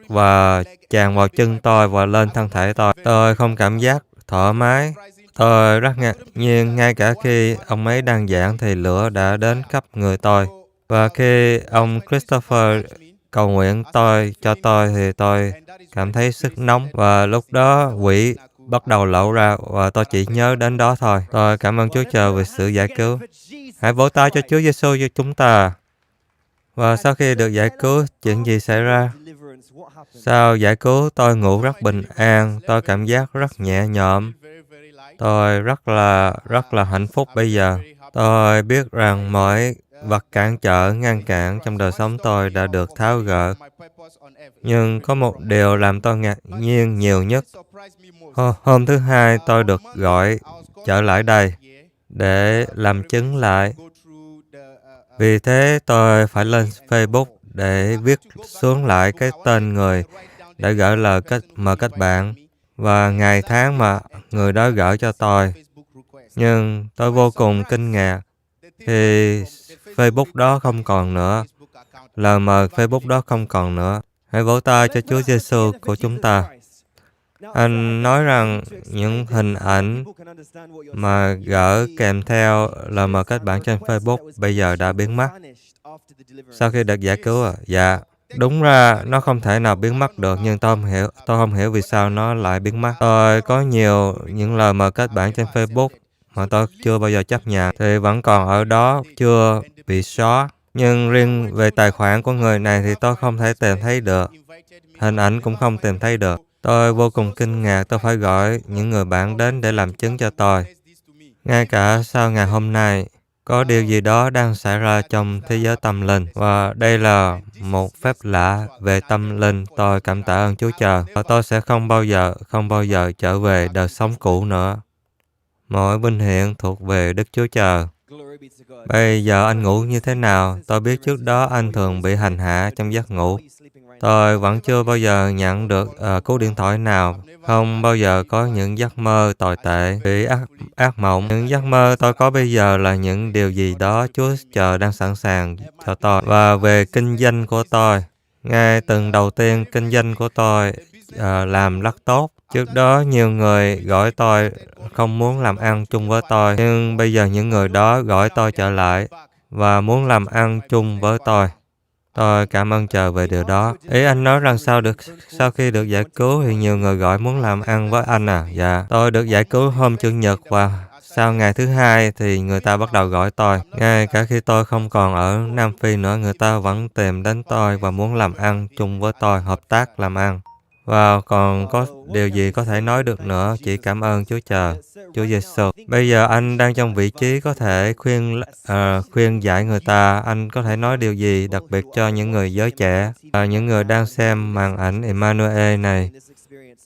và tràn vào chân tôi và lên thân thể tôi. Tôi không cảm giác thoải mái. Tôi rất ngạc nhiên, ngay cả khi ông ấy đang giảng thì lửa đã đến khắp người tôi. Và khi ông Christopher cầu nguyện cho tôi thì tôi cảm thấy sức nóng, và lúc đó quỷ bắt đầu lộ ra và tôi chỉ nhớ đến đó thôi. Tôi cảm ơn Chúa Trời về sự giải cứu. Hãy vỗ tay cho Chúa Giêsu cho chúng ta. Và sau khi được giải cứu, chuyện gì xảy ra? Sau giải cứu, tôi ngủ rất bình an, tôi cảm giác rất nhẹ nhõm. Tôi rất là hạnh phúc bây giờ. Tôi biết rằng mọi vật cản trở, ngăn cản trong đời sống tôi đã được tháo gỡ. Nhưng có một điều làm tôi ngạc nhiên nhiều nhất. Hôm thứ Hai, tôi được gọi trở lại đây để làm chứng lại. Vì thế, tôi phải lên Facebook để viết xuống lại cái tên người đã gửi lời mời kết bạn và ngày tháng mà người đó gửi cho tôi. Nhưng tôi vô cùng kinh ngạc khi Facebook đó không còn nữa. Lời mời Facebook đó không còn nữa. Hãy vỗ tay cho Chúa Giêsu của chúng ta. Anh nói rằng những hình ảnh mà gửi kèm theo lời mời kết bạn trên Facebook bây giờ đã biến mất. Sau khi được giải cứu dạ. Đúng ra nó không thể nào biến mất được, nhưng tôi không hiểu vì sao nó lại biến mất. Tôi có nhiều những lời mời kết bạn trên Facebook mà tôi chưa bao giờ chấp nhận thì vẫn còn ở đó, chưa bị xóa. Nhưng riêng về tài khoản của người này thì tôi không thể tìm thấy được. Hình ảnh cũng không tìm thấy được. Tôi vô cùng kinh ngạc, tôi phải gọi những người bạn đến để làm chứng cho tôi. Ngay cả sau ngày hôm nay, có điều gì đó đang xảy ra trong thế giới tâm linh. Và đây là một phép lạ về tâm linh. Tôi cảm tạ ơn Chúa Trời. Và tôi sẽ không bao giờ trở về đời sống cũ nữa. Mọi vinh hiển thuộc về Đức Chúa Trời. Bây giờ anh ngủ như thế nào? Tôi biết trước đó anh thường bị hành hạ trong giấc ngủ. Tôi vẫn chưa bao giờ nhận được cú điện thoại nào. Không bao giờ có những giấc mơ tồi tệ, bị ác mộng. Những giấc mơ tôi có bây giờ là những điều gì đó Chúa Trời đang sẵn sàng cho tôi. Và về kinh doanh của tôi, ngay từng đầu tiên kinh doanh của tôi làm rất tốt. Trước đó nhiều người gọi tôi không muốn làm ăn chung với tôi, nhưng bây giờ những người đó gọi tôi trở lại và muốn làm ăn chung với tôi. Tôi cảm ơn Trời về điều đó. Ý anh nói rằng sau khi được giải cứu thì nhiều người gọi muốn làm ăn với anh à? Dạ, tôi được giải cứu hôm Chủ nhật và sau ngày thứ hai thì người ta bắt đầu gọi tôi. Ngay cả khi tôi không còn ở Nam Phi nữa, người ta vẫn tìm đến tôi và muốn làm ăn chung với tôi, hợp tác làm ăn. Và còn có điều gì có thể nói được nữa, chỉ cảm ơn Chúa Trời, Chúa Giêsu. Bây giờ anh đang trong vị trí có thể khuyên dạy người ta. Anh có thể nói điều gì đặc biệt cho những người giới trẻ, những người đang xem màn ảnh Emmanuel này?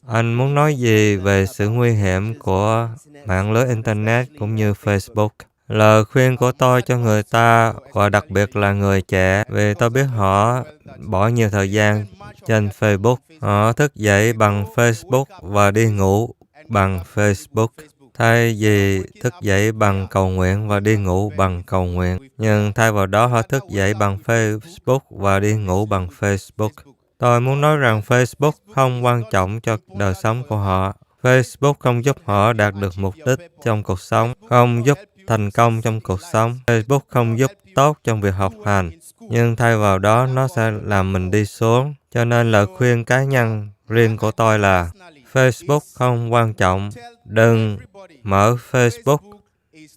Anh muốn nói gì về sự nguy hiểm của mạng lưới Internet cũng như Facebook? Lời khuyên của tôi cho người ta, và đặc biệt là người trẻ, vì tôi biết họ bỏ nhiều thời gian trên Facebook. Họ thức dậy bằng Facebook và đi ngủ bằng Facebook, thay vì thức dậy bằng cầu nguyện và đi ngủ bằng cầu nguyện. Nhưng thay vào đó họ thức dậy bằng Facebook và đi ngủ bằng Facebook. Tôi muốn nói rằng Facebook không quan trọng cho đời sống của họ. Facebook không giúp họ đạt được mục đích trong cuộc sống, không giúp thành công trong cuộc sống. Facebook không giúp tốt trong việc học hành, nhưng thay vào đó nó sẽ làm mình đi xuống. Cho nên lời khuyên cá nhân riêng của tôi là Facebook không quan trọng. Đừng mở Facebook.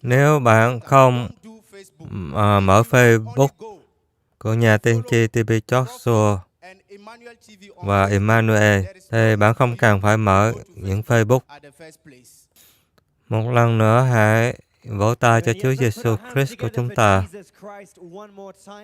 Nếu bạn không mở Facebook của nhà tiên tri T.B. Joshua và Emmanuel, thì bạn không cần phải mở những Facebook. Một lần nữa, hãy vỗ tay cho Chúa Giêsu Christ của chúng ta.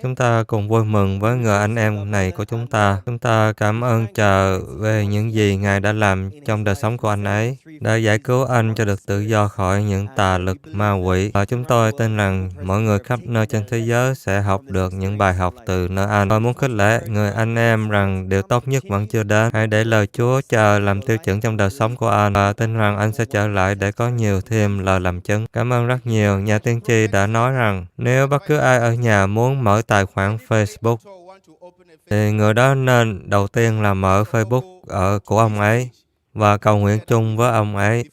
Chúng ta cùng vui mừng với người anh em này của chúng ta. Chúng ta cảm ơn Trời về những gì Ngài đã làm trong đời sống của anh ấy, đã giải cứu anh cho được tự do khỏi những tà lực ma quỷ. Và chúng tôi tin rằng mọi người khắp nơi trên thế giới sẽ học được những bài học từ nơi anh. Tôi muốn khích lệ người anh em rằng điều tốt nhất vẫn chưa đến. Hãy để lời Chúa Trời làm tiêu chuẩn trong đời sống của anh, và tin rằng anh sẽ trở lại để có nhiều thêm lời làm chứng. Cảm ơn rất nhiều. Nhà tiên tri đã nói rằng nếu bất cứ ai ở nhà muốn mở tài khoản Facebook, thì người đó nên đầu tiên là mở Facebook của ông ấy và cầu nguyện chung với ông ấy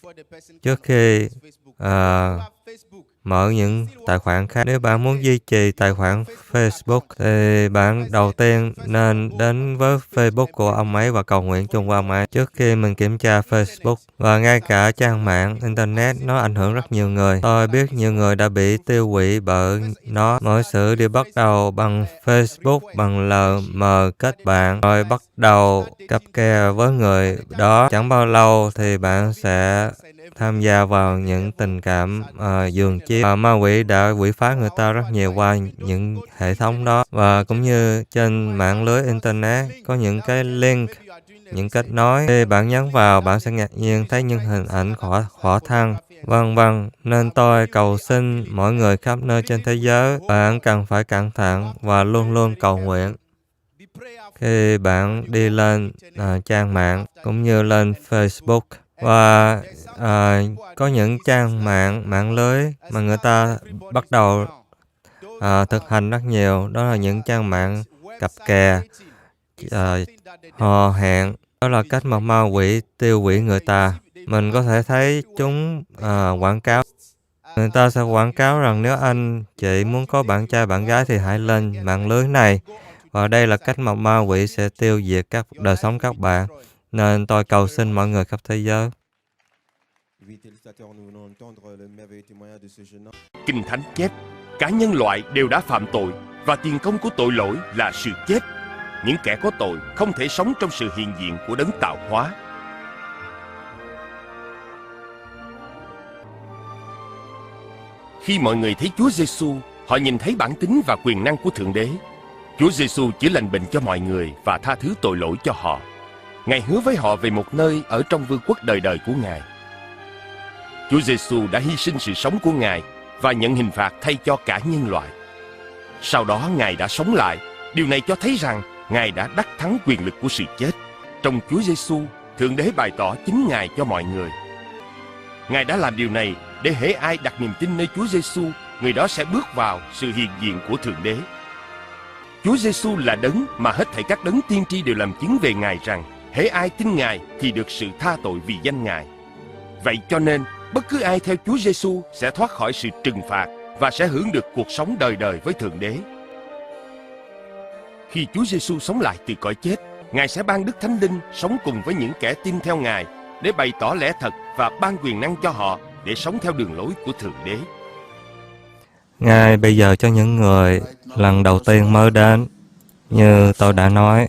trước khi mở những tài khoản khác. Nếu bạn muốn duy trì tài khoản Facebook thì bạn đầu tiên nên đến với Facebook của ông ấy và cầu nguyện chung với ông ấy trước khi mình kiểm tra Facebook. Và ngay cả trang mạng Internet nó ảnh hưởng rất nhiều người. Tôi biết nhiều người đã bị tiêu hủy bởi nó. Mọi sự đều bắt đầu bằng Facebook, bằng lời mời kết bạn, rồi bắt đầu cặp kè với người đó. Chẳng bao lâu thì bạn sẽ tham gia vào những tình cảm giường chiếc. Ma quỷ đã quỷ phá người ta rất nhiều qua những hệ thống đó. Và cũng như trên mạng lưới Internet có những cái link, những kết nối. Khi bạn nhấn vào, bạn sẽ ngạc nhiên thấy những hình ảnh khỏa thân, vân vân. Nên tôi cầu xin mỗi người khắp nơi trên thế giới, bạn cần phải cẩn thận và luôn luôn cầu nguyện. Khi bạn đi lên trang mạng cũng như lên Facebook, và có những trang mạng lưới mà người ta bắt đầu thực hành rất nhiều. Đó là những trang mạng cặp kè, hò hẹn. Đó là cách mà ma quỷ tiêu hủy người ta. Mình có thể thấy chúng quảng cáo. Người ta sẽ quảng cáo rằng nếu anh chị muốn có bạn trai bạn gái thì hãy lên mạng lưới này. Và đây là cách mà ma quỷ sẽ tiêu diệt đời sống các bạn. Nên tôi cầu xin mọi người khắp thế giới. Kinh Thánh chép, cả nhân loại đều đã phạm tội và tiền công của tội lỗi là sự chết. Những kẻ có tội không thể sống trong sự hiện diện của Đấng tạo hóa. Khi mọi người thấy Chúa Giêsu, họ nhìn thấy bản tính và quyền năng của Thượng Đế. Chúa Giêsu chữa lành bệnh cho mọi người và tha thứ tội lỗi cho họ. Ngài hứa với họ về một nơi ở trong vương quốc đời đời của Ngài. Chúa Giêsu đã hy sinh sự sống của Ngài và nhận hình phạt thay cho cả nhân loại. Sau đó Ngài đã sống lại. Điều này cho thấy rằng Ngài đã đắc thắng quyền lực của sự chết. Trong Chúa Giêsu, Thượng Đế bày tỏ chính Ngài cho mọi người. Ngài đã làm điều này để hễ ai đặt niềm tin nơi Chúa Giêsu, người đó sẽ bước vào sự hiện diện của Thượng Đế. Chúa Giêsu là đấng mà hết thảy các đấng tiên tri đều làm chứng về Ngài rằng hễ ai tin Ngài thì được sự tha tội vì danh Ngài. Vậy cho nên, bất cứ ai theo Chúa Giêsu sẽ thoát khỏi sự trừng phạt và sẽ hưởng được cuộc sống đời đời với Thượng Đế. Khi Chúa Giêsu sống lại từ cõi chết, Ngài sẽ ban Đức Thánh Linh sống cùng với những kẻ tin theo Ngài để bày tỏ lẽ thật và ban quyền năng cho họ để sống theo đường lối của Thượng Đế. Ngài bây giờ cho những người lần đầu tiên mới đến, như tôi đã nói,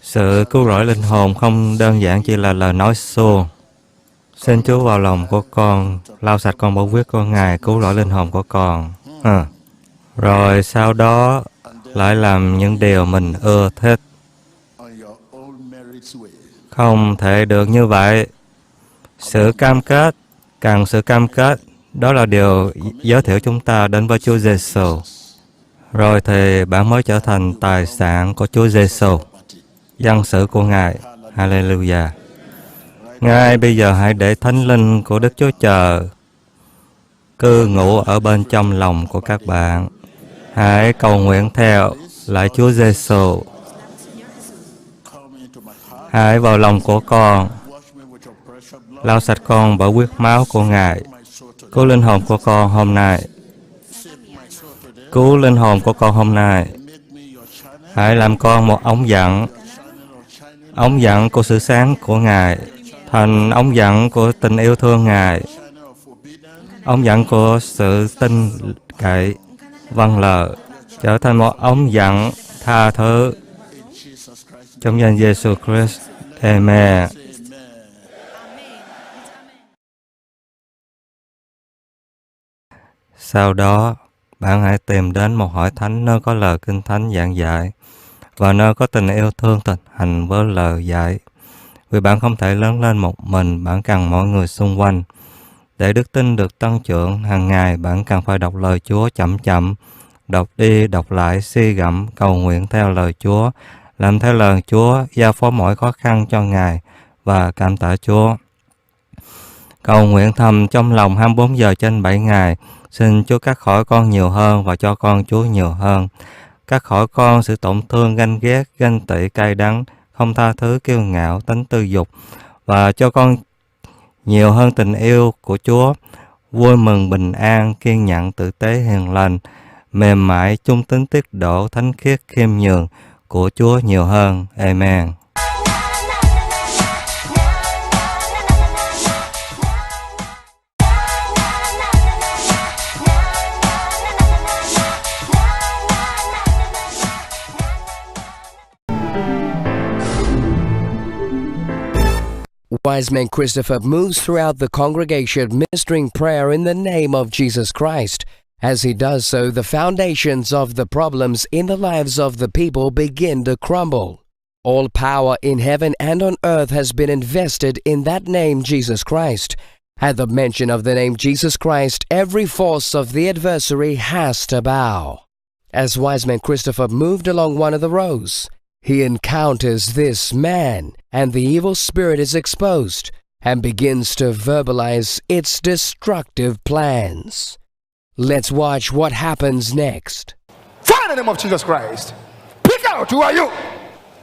sự cứu rỗi linh hồn không đơn giản chỉ là lời nói suông. Xin Chúa vào lòng của con, lau sạch con bảo huyết của Ngài, cứu rỗi linh hồn của con. Rồi sau đó lại làm những điều mình ưa thích. Không thể được như vậy. Sự cam kết, cần sự cam kết, đó là điều giới thiệu chúng ta đến với Chúa Giêsu. Rồi thì bạn mới trở thành tài sản của Chúa Giêsu, dân sự của Ngài. Hallelujah. Ngài bây giờ hãy để Thánh Linh của Đức Chúa Trời cư ngụ ở bên trong lòng của các bạn. Hãy cầu nguyện theo lại Chúa Giêsu. Hãy vào lòng của con, lau sạch con bởi huyết máu của Ngài. Cứu linh hồn của con hôm nay. Cứu linh hồn của con hôm nay. Hãy làm con một ống dẫn của sự sáng của Ngài, thành ống dẫn của tình yêu thương Ngài, ống dẫn của sự tin cậy, vâng lời, trở thành một ống dẫn tha thứ. Trong danh Giêsu Christ. Amen. Sau đó, bạn hãy tìm đến một hội thánh nơi có lời Kinh Thánh giảng dạy và nơi có tình yêu thương thực hành với lời dạy. Vì bạn không thể lớn lên một mình, bạn cần mọi người xung quanh. Để đức tin được tăng trưởng, hàng ngày bạn cần phải đọc lời Chúa chậm chậm, đọc đi, đọc lại, suy gẫm, cầu nguyện theo lời Chúa, làm theo lời Chúa, giao phó mọi khó khăn cho Ngài và cảm tạ Chúa. Cầu nguyện thầm trong lòng 24 giờ trên 7 ngày, xin Chúa cắt khỏi con nhiều hơn và cho con Chúa nhiều hơn. Cắt khỏi con sự tổn thương, ganh ghét, ganh tị, cay đắng, không tha thứ, kiêu ngạo, tính tư dục, và cho con nhiều hơn tình yêu của Chúa, vui mừng, bình an, kiên nhẫn, tử tế, hiền lành, mềm mại, trung tín, tiết độ, thánh khiết, khiêm nhường của Chúa nhiều hơn. Amen. Wise man Christopher moves throughout the congregation ministering prayer in the name of Jesus Christ. As he does so, the foundations of the problems in the lives of the people begin to crumble. All power in heaven and on earth has been invested in that name, Jesus Christ. At the mention of the name Jesus Christ, every force of the adversary has to bow. As wise man Christopher moved along one of the rows, he encounters this man, and the evil spirit is exposed and begins to verbalize its destructive plans. Let's watch what happens next. Fire in the name of Jesus Christ. Pick out, who are you?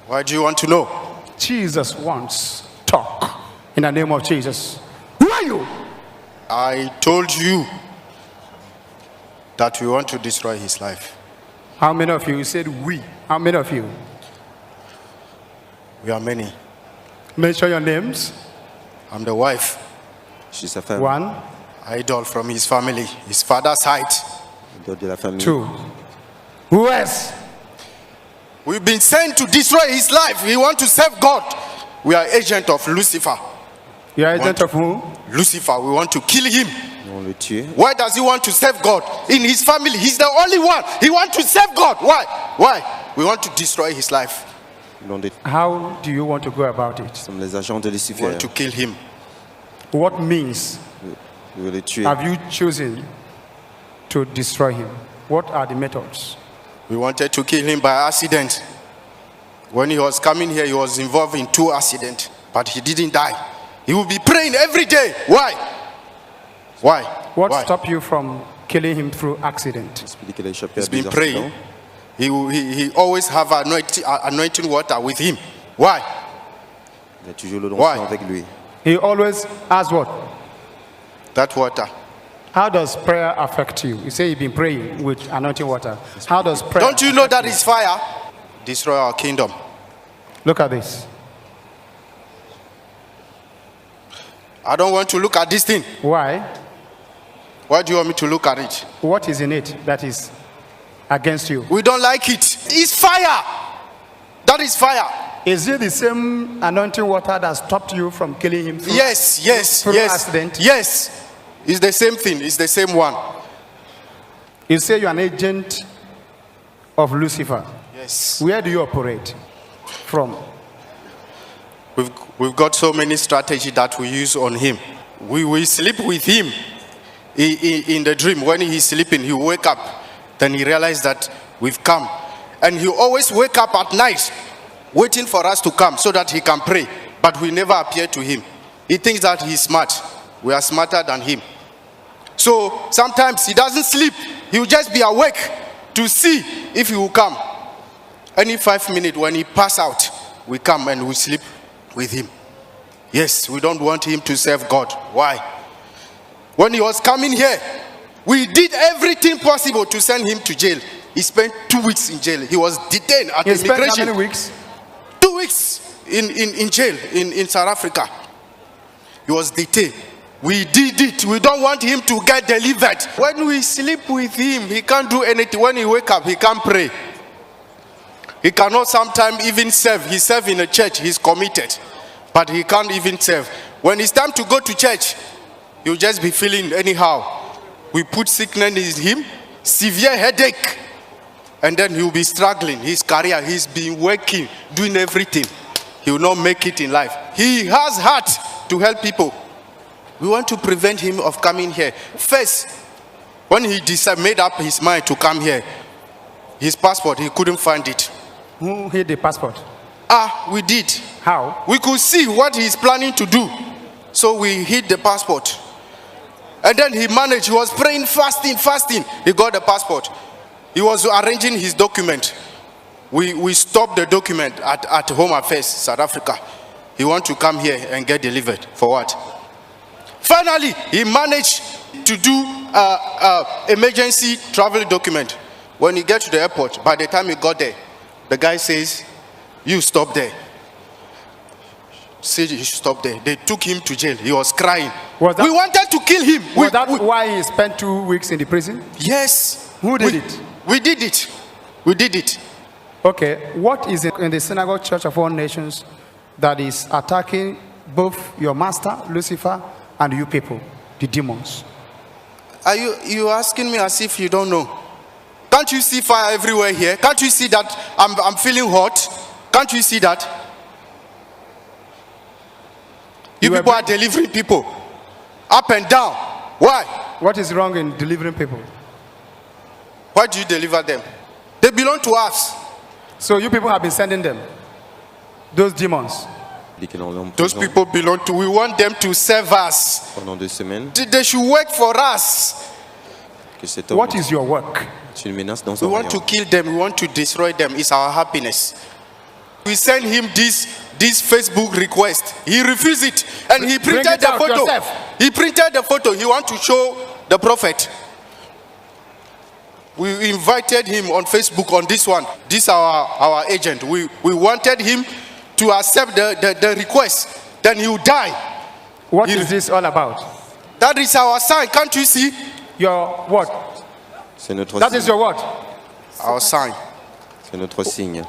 Why do you want to know? Jesus wants talk in the name of Jesus. Who are you? I told you that we want to destroy his life. How many of you? You said we. How many of you? We are many. Mention your names. I'm the wife. She's a family. One, Idol from his family, his father's side. De la famille. two. Who else? We've been sent to destroy his life. We want to serve God. We are agent of Lucifer. You are agent of who? Lucifer, we want to kill him. On le tue. Why does he want to serve God? In his family, he's the only one. He wants to serve God. Why? Why? We want to destroy his life. How do you want to go about it? Nous sommes les agents de We Lucifer. want to kill him. What means Nous voulons le tuer. have you chosen to destroy him? What are the methods? We wanted to kill him by accident. When he was coming here, he was involved in 2 accidents, but he didn't die. He will be praying every day. Why? Why? What Why? stopped you from killing him through accident? Expliquez qu'il a échappé He's à been des praying. accidents. He always have anointing water with him. Why? Il a toujours le Why? d'onction avec lui. He always has what? That water. How does prayer affect you? You say you've been praying with anointing water. How does prayer? Don't you know that is fire? Destroy our kingdom. Look at this. I don't want to look at this thing. Why? Why do you want me to look at it? What is in it that is against you? We don't like it. It's fire. That is fire. Is it the same anointing water that stopped you from killing him? Through, Yes. through accident? Yes. It's the same thing. It's the same one. You say you're an agent of Lucifer. Yes. Where do you operate from? We've got so many strategies that we use on him. We sleep with him in the dream. When he's sleeping, he will wake up. Then he realizes that we've come. And he always wake up at night waiting for us to come so that he can pray. But we never appear to him. He thinks that he's smart. We are smarter than him. So sometimes he doesn't sleep. He will just be awake to see if he will come. Any 5 minutes when he pass out, we come and we sleep with him. Yes, we don't want him to serve God. Why? When he was coming here, we did everything possible to send him to jail. He spent 2 weeks in jail. He was detained at He spent immigration. how many weeks? 2 weeks in jail in South Africa. He was detained. We did it. We don't want him to get delivered. When we sleep with him, he can't do anything. When he wake up, he can't pray. He cannot sometimes even serve. He serve in a church. He's committed. But he can't even serve. When it's time to go to church, he'll just be feeling anyhow. We put sickness in him, severe headache. And then he'll be struggling. His career, he's been working, doing everything. He will not make it in life. He has heart to help people. We want to prevent him of coming here. First, when he made up his mind to come here, his passport, he couldn't find it. Who hid the passport? We did. How? We could see what he's planning to do. So we hid the passport. And then he managed, he was praying, fasting. He got the passport. He was arranging his document. We stopped the document at Home Affairs, South Africa. He wants to come here and get delivered. For what? Finally, he managed to do emergency travel document. When he gets to the airport, by the time he got there, the guy says, "You stop there." Said he should stop there. They took him to jail. He was crying. We wanted to kill him. Was that why he spent 2 weeks in the prison? Yes. Who did it? We did it. We did it. Okay, what is it in the Synagogue Church of All Nations that is attacking both your master, Lucifer, and you people, the demons? Are you asking me as if you don't know? Can't you see fire everywhere here? Can't you see that I'm feeling hot? Can't you see that? You people are delivering people up and down. Why? What is wrong in delivering people? Why do you deliver them? They belong to us. So you people have been sending them, those demons. Those people belong to. We want them to serve us. Pendant 2 semaines. They should work for us. What is your work? C'est une menace dans We son want to royaume. kill them. We want to destroy them. It's our happiness. We send him this Facebook request. He refused it, and he Bring printed it the out photo. yourself. He printed the photo. He want to show the prophet. We invited him on Facebook on this one. This is our agent. We wanted him to accept the request. Then he will die. What is this all about? That is our sign. Can't you see? Your what? C'est notre That signe. is your what? Our sign. C'est notre signe.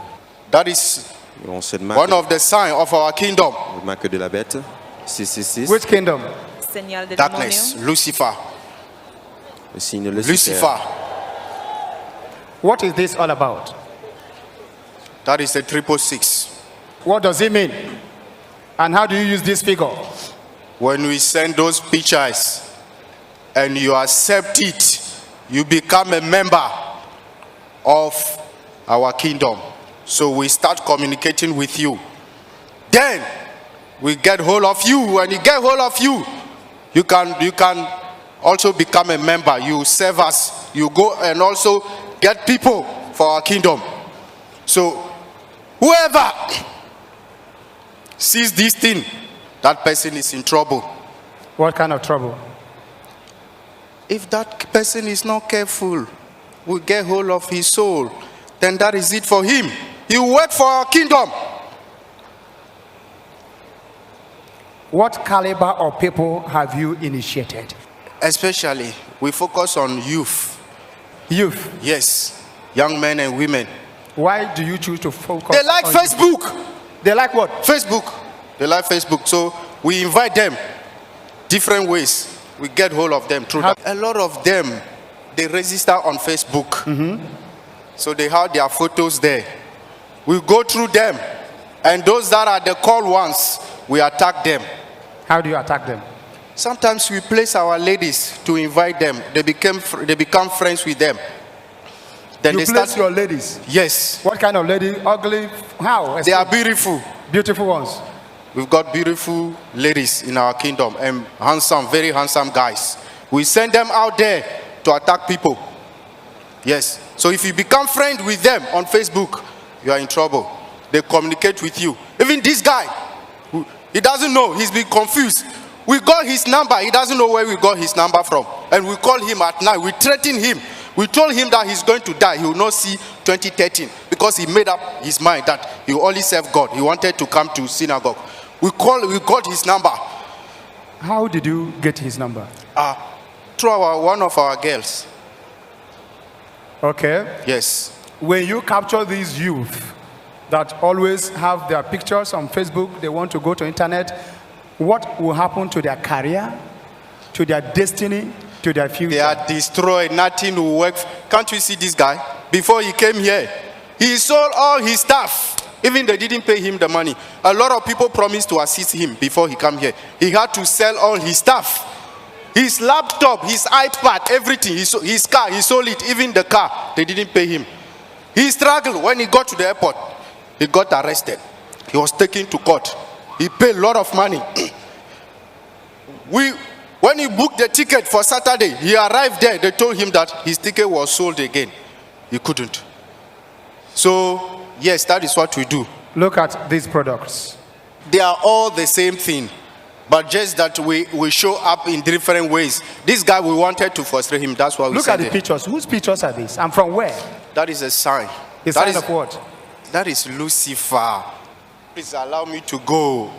That is On se one of the signs of our kingdom. le marque de la bête. 666. Which kingdom? Señal de Darkness, demonio. Lucifer. Le signe de Lucifer. What is this all about? That is the 666. What does it mean? And how do you use this figure? When we send those pictures and you accept it, you become a member of our kingdom. So we start communicating with you. Then we get hold of you. When you get hold of you, you can also become a member. You serve us. You go and also get people for our kingdom. So whoever sees this thing, that person is in trouble. What kind of trouble? If that person is not careful, will get hold of his soul, then that is it for him. He will work for our kingdom. What caliber of people have you initiated? Especially, we focus on youth. Youth. Yes, young men and women. Why do you choose to focus They like on Facebook. youth? They like what? Facebook. They like Facebook. So we invite them different ways. We get hold of them through that. A lot of them, they register on Facebook. So they have their photos there. We go through them. And those that are the called ones, we attack them. How do you attack them? Sometimes we place our ladies to invite them. They become friends with them. Then You they place start. your ladies. Yes, What kind of lady? Ugly? How? they are beautiful. Beautiful ones. We've got beautiful ladies in our kingdom and handsome, very handsome guys. We send them out there to attack people. Yes. So if you become friends with them on Facebook, you are in trouble. They communicate with you. Even this guy, he doesn't know. He's been confused. We got his number. He doesn't know where we got his number from. And we call him at night. We threaten him. We told him that he's going to die. He will not see 2013 because he made up his mind that he will only serve God. He wanted to come to synagogue. We got his number How did you get his number? through one of our girls. Okay. Yes. When you capture these youth that always have their pictures on Facebook, they want to go to internet, what will happen to their career, to their destiny, to their future? They are destroyed. Nothing will work. Can't you see this guy? Before he came here, he sold all his stuff. Even they didn't pay him the money. A lot of people promised to assist him before he came here. He had to sell all his stuff. His laptop, his iPad, everything. His car, he sold it. Even the car, they didn't pay him. He struggled. When he got to the airport, he got arrested. He was taken to court. He paid a lot of money. When he booked the ticket for Saturday, he arrived there. They told him that his ticket was sold again. He couldn't. So, yes, that is what we do. Look at these products. They are all the same thing, but just that we show up in different ways. This guy, we wanted to frustrate him. That's why we Look at sent the him. pictures. Whose pictures are these? And from where? That is a sign. A That sign is- of what? That is Lucifer. Please allow me to go.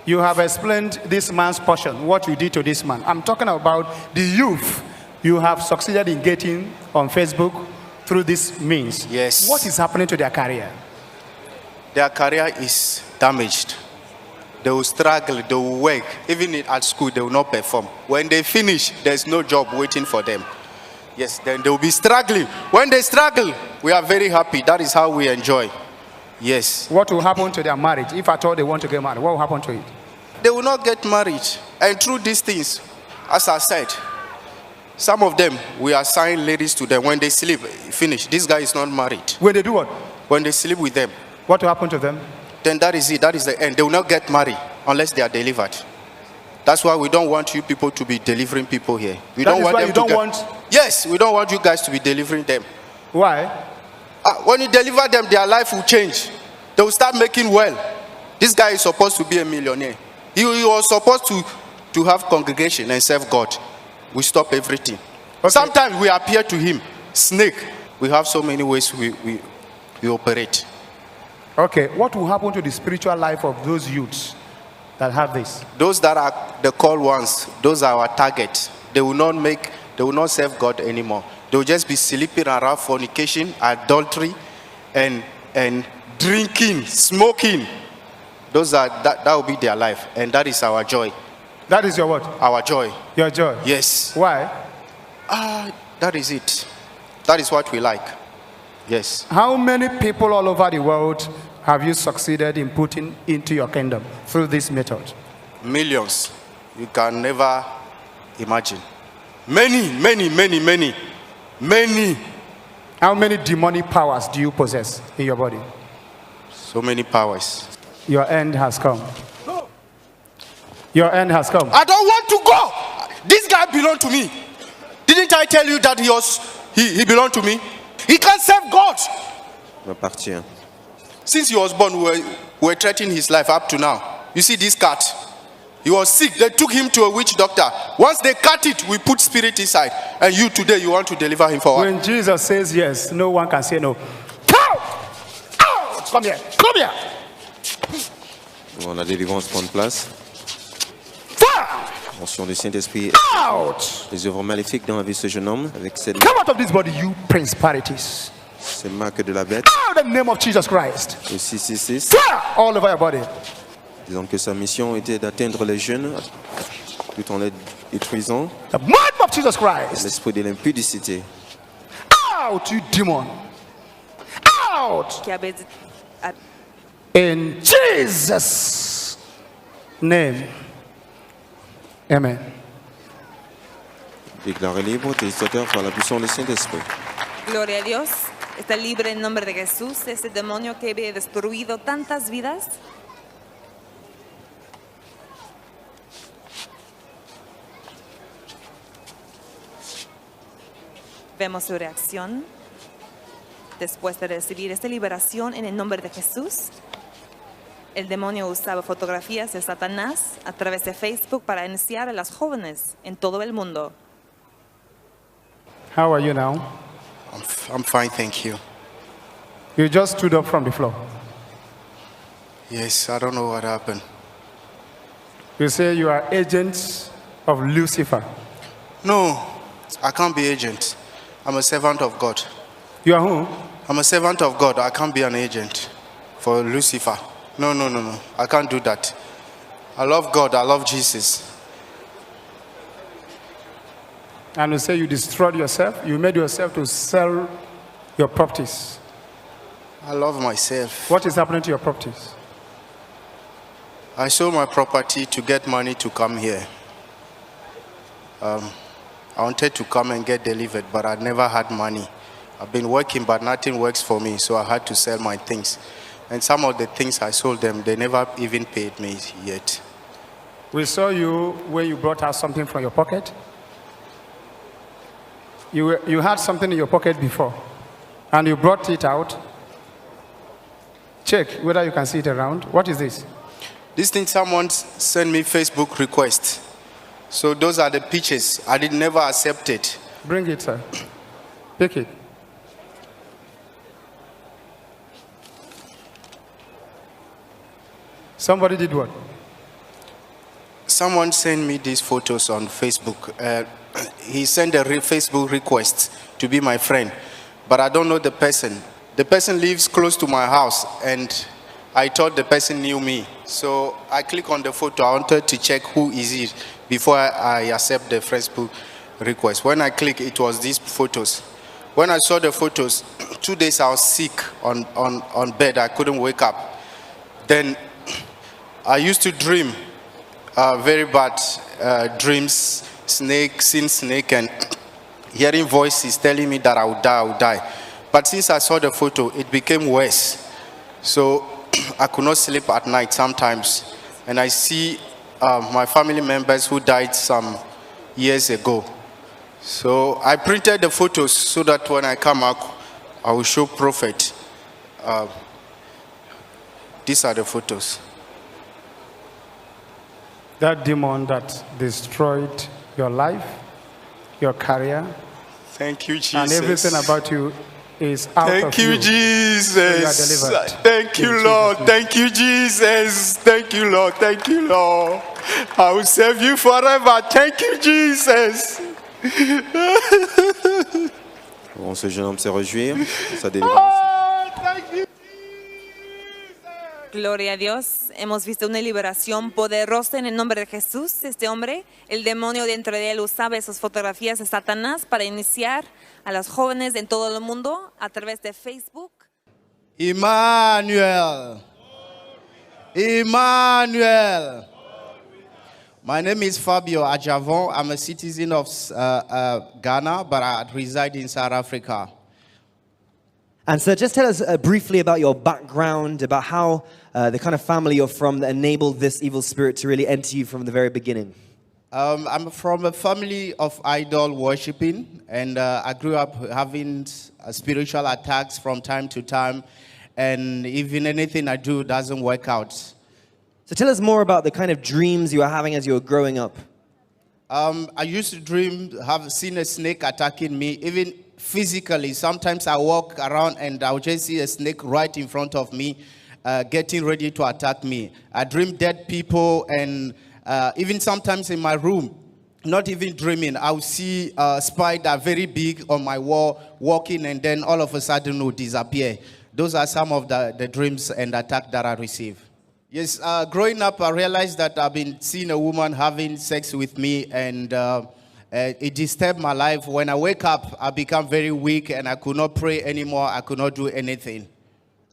You have explained this man's portion, what you did to this man. I'm talking about the youth you have succeeded in getting on Facebook through this means. Yes. What is happening to their career? Their career is damaged. They will struggle, they will work. Even at school, they will not perform. When they finish, there's no job waiting for them. Yes, then they will be struggling. When they struggle, we are very happy. That is how we enjoy. Yes. What will happen to their marriage? If at all they want to get married, what will happen to it? They will not get married. And through these things, as I said, some of them, we assign ladies to them. When they sleep, finish. This guy is not married. When they do what? When they sleep with them, What will happen to them? then that is it. That is the end. They will not get married unless they are delivered. That's why we don't want you people to be delivering people here. We That don't is want why them you to don't get- want... Yes, we don't want you guys to be delivering them. Why? When you deliver them, their life will change. They will start making well. This guy is supposed to be a millionaire. He was supposed to have congregation and serve God. We stop everything. Sometimes we appear to him, snake. We have so many ways we operate. Okay, what will happen to the spiritual life of those youths that have this? Those that are the called ones, those are our target. They will not serve God anymore. They will just be sleeping around, fornication, adultery, and drinking, smoking. That will be their life, and that is our joy. That is your what? Our joy. Your joy. Yes. Why? That is it. That is what we like. Yes. How many people all over the world have you succeeded in putting into your kingdom through this method? Millions. You can never imagine. Many, many, many, many. Many. How many demonic powers do you possess in your body? So many powers. Your end has come. Your end has come. I don't want to go. This guy belonged to me. Didn't I tell you that he belonged to me? He can't serve God. Va partir. Since he was born, we were threatening his life up to now. You see this cat? He was sick. They took him to a witch doctor. Once they cut it, we put spirit inside. And you today, you want to deliver him for what? When Jesus says yes, no one can say no. Out! Come here. Come here. Devant la délivrance prendre place. Fire! Mention du Saint-Esprit. Out! Les œuvres maléfiques dans la vie de ce jeune homme avec cette Come out of this body, you principalities. marque de la bête. Out in the name of Jesus Christ. Le 666. Fire! All over your body. Disant que sa mission était d'atteindre les jeunes tout en les détruisant. The might of Jesus Christ. L'esprit de l'impudicité. Out, you demon. Out. que habéis In Jesus' name. Amen. Déclaré libre, utilisateur par la puissance du Saint-Esprit. Gloria a Dios. Está libre en nombre de Jesús, ese demonio que había destruido tantas vidas. Vemos su reacción después de recibir esta liberación en el nombre de Jesús. El demonio usaba fotografías de Satanás a través de Facebook para iniciar a las jóvenes en todo el mundo. How are you now? I'm fine, thank you. You just stood up from the floor. Yes, I don't know what happened. You say you are agents of Lucifer. No, I can't be agent. I'm a servant of God. You are who? I'm a servant of God. I can't be an agent for Lucifer. No. I can't do that. I love God. I love Jesus. And you say you destroyed yourself. You made yourself to sell your properties. I love myself. What is happening to your properties? I sold my property to get money to come here. I wanted to come and get delivered, but I never had money. I've been working, but nothing works for me, so I had to sell my things. And some of the things I sold them, they never even paid me yet. We saw you when you brought out something from your pocket. You had something in your pocket before, and you brought it out. Check whether you can see it around. What is this? This thing, someone sent me Facebook request. So those are the pictures. I did never accept it. Bring it, sir. Pick it. Somebody did what? Someone sent me these photos on Facebook. He sent a Facebook request to be my friend, but I don't know the person. The person lives close to my house, and I thought the person knew me. So I click on the photo. I wanted to check who is it before I accept the Facebook request. When I click, it was these photos. When I saw the photos, 2 days I was sick on bed. I couldn't wake up. Then I used to dream very bad dreams, seeing snake and hearing voices telling me that I would die. But since I saw the photo, it became worse. So I could not sleep at night sometimes. And I see my family members who died some years ago. So I printed the photos so that when I come out, I will show Prophet. These are the photos. That demon that destroyed your life, your career, Thank you, Jesus. and everything about you is out of Thank you, you. Jesus. So you are delivered. Thank you, In Lord. Jesus' name. Thank you, Jesus. Thank you, Lord. Thank you, Lord. I will serve you forever. Thank you, Jesus. Bon, ce jeune homme s'est réjoui de sa délivrance. Oh, thank you, Jesus. Gloria a Dios. Hemos visto una liberación poderosa en el nombre de Jesús. Este hombre, el demonio dentro de él usaba esas fotografías de Satanás para iniciar a los jóvenes en todo el mundo a través de Facebook. Emmanuel. Emmanuel. My name is Fabio Ajavon. I'm a citizen of Ghana, but I reside in South Africa. And so just tell us briefly about your background, about how the kind of family you're from that enabled this evil spirit to really enter you from the very beginning. I'm from a family of idol worshipping, and I grew up having spiritual attacks from time to time, and even anything I do doesn't work out. So tell us more about the kind of dreams you were having as you were growing up. I used to dream, have seen a snake attacking me, even physically. Sometimes I walk around and I'll just see a snake right in front of me, getting ready to attack me. I dream dead people, and even sometimes in my room, not even dreaming, I'll see a spider very big on my wall walking, and then all of a sudden it will disappear. Those are some of the dreams and attacks that I receive. Yes, growing up, I realized that I've been seeing a woman having sex with me, and it disturbed my life. When I wake up, I become very weak, and I could not pray anymore. I could not do anything.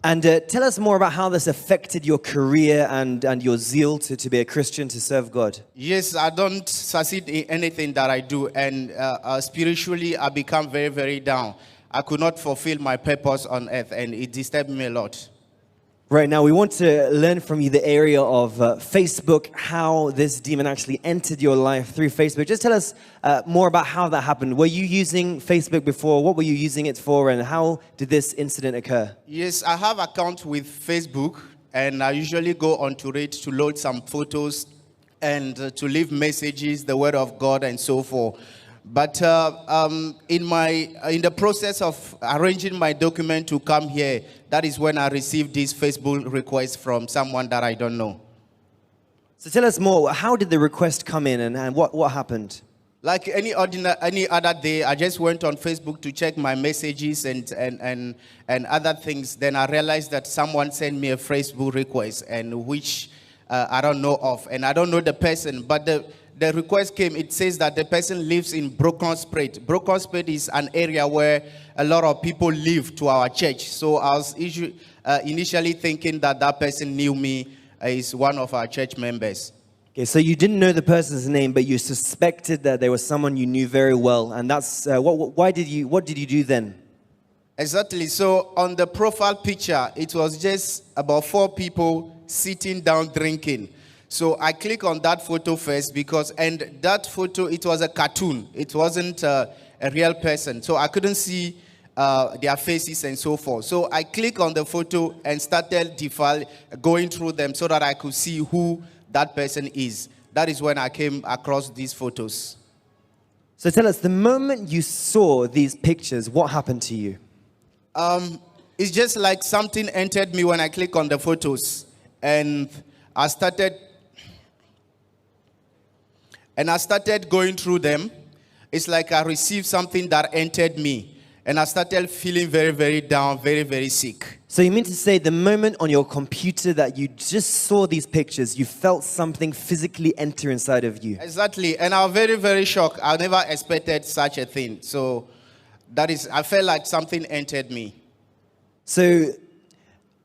And tell us more about how this affected your career and your zeal to be a Christian, to serve God. Yes, I don't succeed in anything that I do, and spiritually, I become very, very down. I could not fulfill my purpose on earth, and it disturbed me a lot. Right, now we want to learn from you the area of Facebook, how this demon actually entered your life through Facebook. Just tell us more about how that happened. Were you using Facebook before? What were you using it for, and how did this incident occur? Yes, I have an account with Facebook, and I usually go onto it to load some photos and to leave messages, the word of God, and so forth. But in the process of arranging my document to come here, that is when I received this Facebook request from someone that I don't know. So tell us more. How did the request come in, and what happened? Like any other day, I just went on Facebook to check my messages and other things. Then I realized that someone sent me a Facebook request, and which I don't know of, and I don't know the person, but the request came. It says that the person lives in Brokenspruit. Brokenspruit is an area where a lot of people live to our church. So I was initially thinking that that person knew me, is one of our church members. Okay, so you didn't know the person's name, but you suspected that there was someone you knew very well, and that's what did you do then? Exactly. So on the profile picture, it was just about 4 people sitting down drinking. So I click on that photo first and that photo, it was a cartoon. It wasn't a real person. So I couldn't see their faces and so forth. So I click on the photo and started going through them so that I could see who that person is. That is when I came across these photos. So tell us, the moment you saw these pictures, what happened to you? It's just like something entered me when I click on the photos. And I started going through them. It's like I received something that entered me. And I started feeling very, very down, very, very sick. So you mean to say the moment on your computer that you just saw these pictures, you felt something physically enter inside of you? Exactly. And I was very, very shocked. I never expected such a thing. So I felt like something entered me. So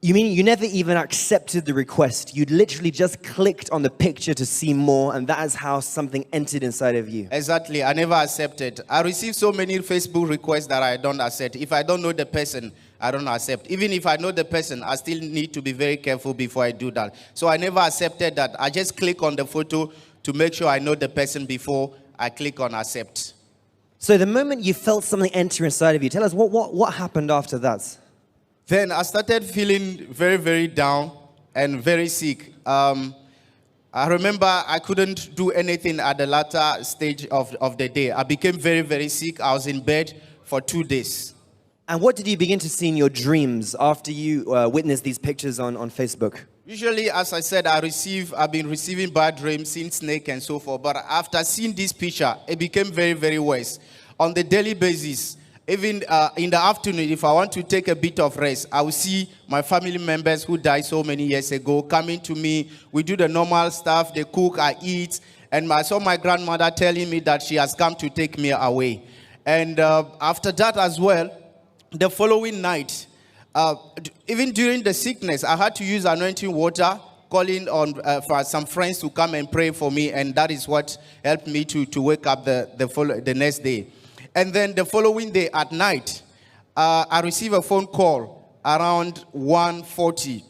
you mean you never even accepted the request? You literally just clicked on the picture to see more, and that is how something entered inside of you? Exactly. I never accepted. I received so many Facebook requests that I don't accept. If I don't know the person, I don't accept. Even if I know the person, I still need to be very careful before I do that. So I never accepted that. I just click on the photo to make sure I know the person before I click on accept. So the moment you felt something enter inside of you, tell us what happened after that? Then I started feeling very, very down and very sick. I remember I couldn't do anything at the latter stage of the day. I became very, very sick. I was in bed for 2 days. And what did you begin to see in your dreams after you witnessed these pictures on Facebook? Usually, as I said, I've been receiving bad dreams, seeing snake and so forth. But after seeing this picture, it became very, very worse. On the daily basis, Even in the afternoon, if I want to take a bit of rest, I will see my family members who died so many years ago coming to me. We do the normal stuff. They cook, I eat. And I saw my grandmother telling me that she has come to take me away. And after that as well, the following night, even during the sickness, I had to use anointing water, calling on for some friends to come and pray for me. And that is what helped me to wake up the next day. And then the following day at night, I received a phone call around 1:40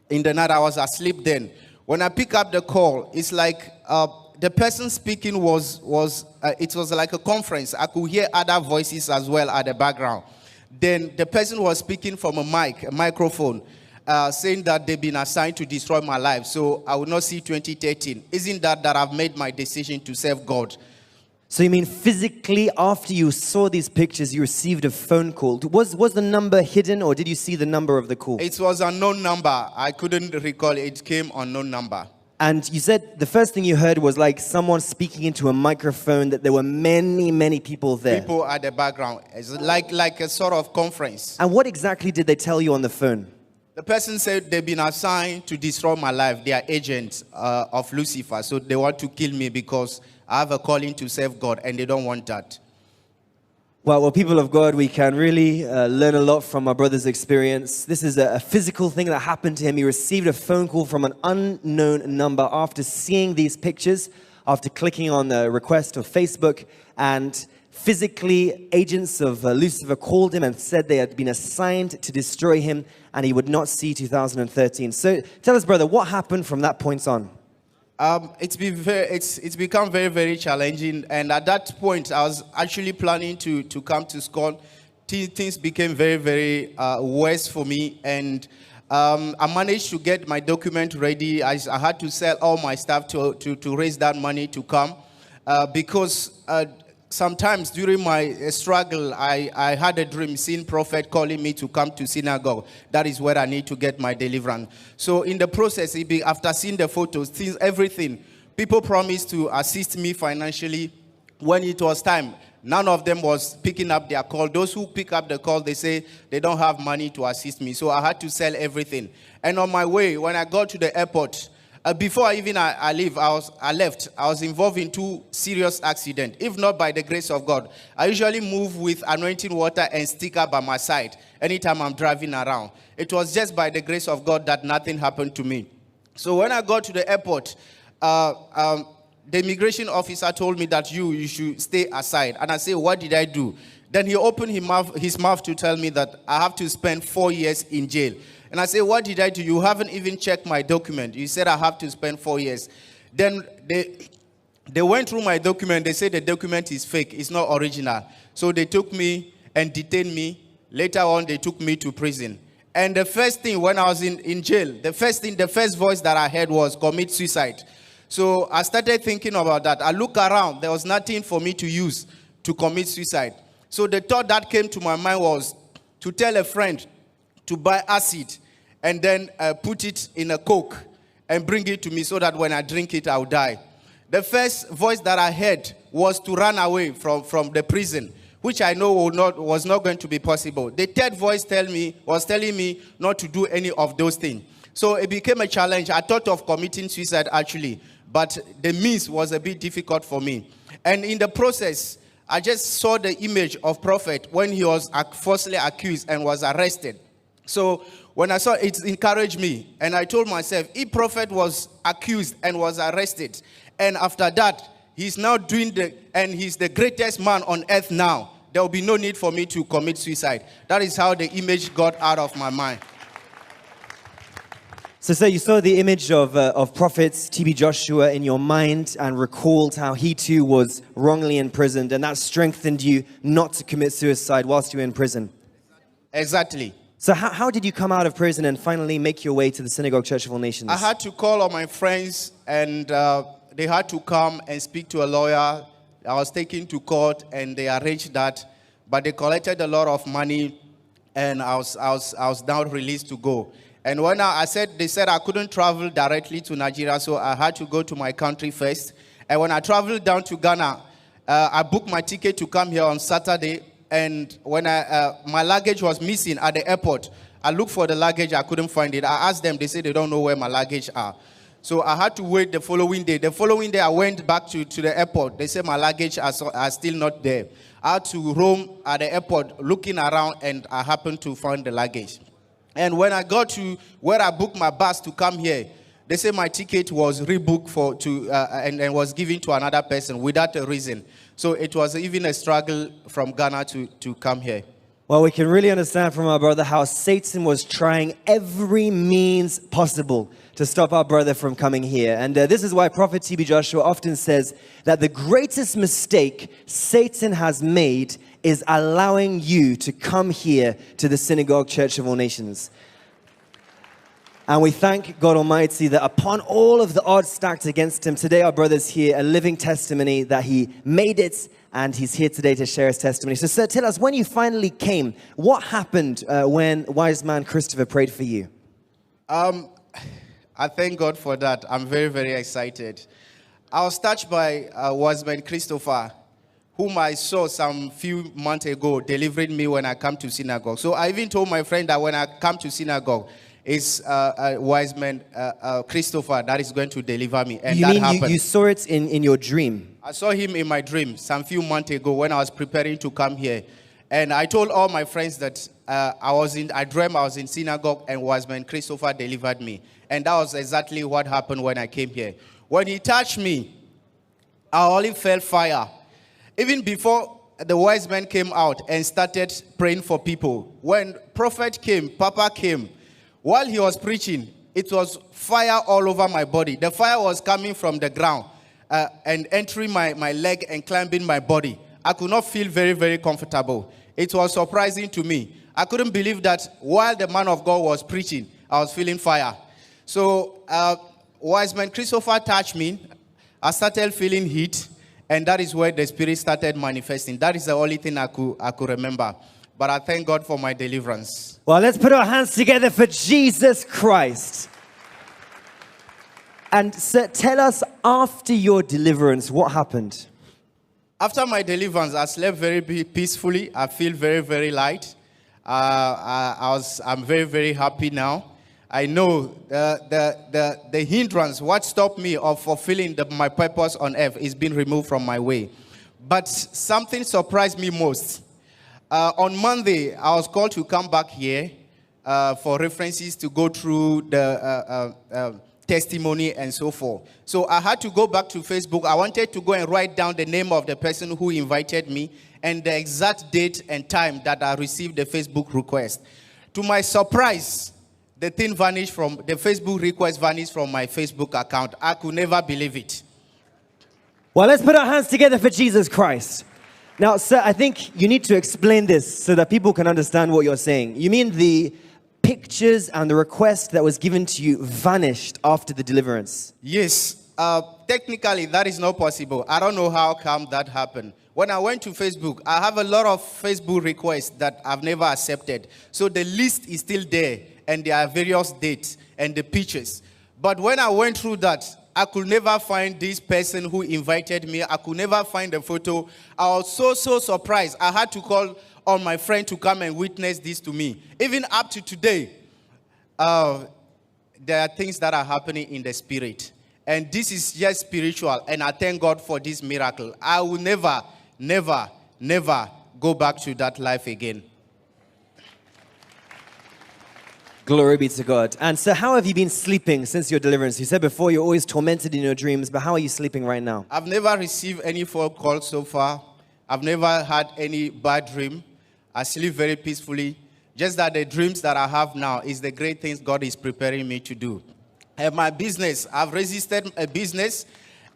in the night. I was asleep then. When I pick up the call, it's like the person speaking was like a conference. I could hear other voices as well at the background. Then the person was speaking from a microphone, saying that they've been assigned to destroy my life. So I will not see 2013. Isn't that I've made my decision to serve God? So you mean physically, after you saw these pictures, you received a phone call? Was the number hidden, or did you see the number of the call? It was an unknown number. I couldn't recall. It came unknown number. And you said the first thing you heard was like someone speaking into a microphone, that there were many, many people there. People at the background. It's like a sort of conference. And what exactly did they tell you on the phone? The person said they've been assigned to destroy my life. They are agents of Lucifer. So they want to kill me because I have a calling to serve God, and they don't want that. Well, people of God, we can really learn a lot from our brother's experience. This is a physical thing that happened to him. He received a phone call from an unknown number after seeing these pictures, after clicking on the request of Facebook, and physically agents of Lucifer called him and said they had been assigned to destroy him, and he would not see 2013. So tell us, brother, what happened from that point on? It's become very, very challenging. And at that point, I was actually planning to come to Scotland. Things became very, very worse for me. And I managed to get my document ready. I had to sell all my stuff to raise that money to come. Because sometimes during my struggle, I had a dream, seeing prophet calling me to come to synagogue. That is where I need to get my deliverance. So in the process, after seeing the photos, everything, people promised to assist me financially. When it was time, none of them was picking up their call. Those who pick up the call, they say they don't have money to assist me. So I had to sell everything. And on my way, when I got to the airport, before I left, I was involved in 2 serious accidents. If not by the grace of God, I usually move with anointing water and sticker by my side anytime I'm driving around. It was just by the grace of God that nothing happened to me. So when I got to the airport, the immigration officer told me that you should stay aside. And I said, what did I do? Then he opened his mouth to tell me that I have to spend 4 years in jail. And I said, what did I do? You haven't even checked my document. You said I have to spend 4 years. Then they went through my document. They said the document is fake. It's not original. So they took me and detained me. Later on, they took me to prison. And the first thing when I was in jail, the first voice that I heard was commit suicide. So I started thinking about that. I looked around. There was nothing for me to use to commit suicide. So the thought that came to my mind was to tell a friend to buy acid and then put it in a Coke and bring it to me so that when I drink it, I'll die. The first voice that I heard was to run away from the prison, which I know was not going to be possible. The third voice was telling me not to do any of those things. So it became a challenge. I thought of committing suicide actually, but the means was a bit difficult for me. And in the process, I just saw the image of Prophet when he was falsely accused and was arrested. So when I saw it, it encouraged me. And I told myself, if Prophet was accused and was arrested, and after that, he's now and he's the greatest man on earth now, there will be no need for me to commit suicide. That is how the image got out of my mind. So you saw the image of Prophet TB Joshua in your mind and recalled how he too was wrongly imprisoned, and that strengthened you not to commit suicide whilst you were in prison. Exactly. So how did you come out of prison and finally make your way to the Synagogue Church of All Nations? I had to call on my friends, and they had to come and speak to a lawyer. I was taken to court, and they arranged that, but they collected a lot of money, and I was now released to go. And when they said I couldn't travel directly to Nigeria, so I had to go to my country first. And when I traveled down to Ghana, I booked my ticket to come here on Saturday. and when my luggage was missing at the airport, I looked for the luggage, I couldn't find it. I asked them, they said they don't know where my luggage are. So I had to wait the following day. The following day, I went back to the airport. They said my luggage are still not there. I had to roam at the airport looking around, and I happened to find the luggage. And when I got to where I booked my bus to come here, they said my ticket was rebooked and was given to another person without a reason. So it was even a struggle from Ghana to come here. Well, we can really understand from our brother how Satan was trying every means possible to stop our brother from coming here. And this is why Prophet TB Joshua often says that the greatest mistake Satan has made is allowing you to come here to the Synagogue Church of All Nations. And we thank God Almighty that upon all of the odds stacked against him, today our brother's here, a living testimony that he made it, and he's here today to share his testimony. So, sir, tell us, when you finally came, what happened when wise man Christopher prayed for you? I thank God for that. I'm very, very excited. I was touched by wise man Christopher, whom I saw some few months ago delivering me when I come to synagogue. So I even told my friend that when I come to synagogue, it's a wise man Christopher that is going to deliver me. And you that mean happened. you saw it in your dream? I saw him in my dream some few months ago when I was preparing to come here. And I told all my friends that I dreamt I was in synagogue and wise man Christopher delivered me. And that was exactly what happened when I came here. When he touched me, I only felt fire. Even before the wise man came out and started praying for people, when prophet came, Papa came, while he was preaching, it was fire all over my body. The fire was coming from the ground and entering my leg and climbing my body. I could not feel very, very comfortable. It was surprising to me. I couldn't believe that while the man of God was preaching, I was feeling fire. So wise man Christopher touched me. I started feeling heat, and that is where the Spirit started manifesting. That is the only thing I could remember. But I thank God for my deliverance. Well, let's put our hands together for Jesus Christ. And sir, tell us, after your deliverance, what happened? After my deliverance, I slept very peacefully. I feel very, very light. I'm very, very happy now. I know the hindrance, what stopped me of fulfilling my purpose on earth, is being removed from my way. But something surprised me most. On Monday, I was called to come back here for references to go through the testimony and so forth. So I had to go back to Facebook. I wanted to go and write down the name of the person who invited me and the exact date and time that I received the Facebook request. To my surprise, the thing vanished from, the Facebook request vanished from my Facebook account. I could never believe it. Well, let's put our hands together for Jesus Christ. Now, sir, I think you need to explain this so that people can understand what you're saying. You mean the pictures and the request that was given to you vanished after the deliverance? Yes. Technically, that is not possible. I don't know how come that happened. When I went to Facebook, I have a lot of Facebook requests that I've never accepted. So the list is still there, and there are various dates and the pictures. But when I went through that, I could never find this person who invited me. I could never find the photo. I was so surprised. I had to call on my friend to come and witness this to me. Even up to today, there are things that are happening in the spirit. And this is just spiritual. And I thank God for this miracle. I will never go back to that life again. Glory be to God. And so how have you been sleeping since your deliverance? You said before you're always tormented in your dreams, but how are you sleeping right now? I've never received any phone call so far. I've never had any bad dream. I sleep very peacefully. Just that the dreams that I have now is the great things God is preparing me to do. And my business, I've registered a business,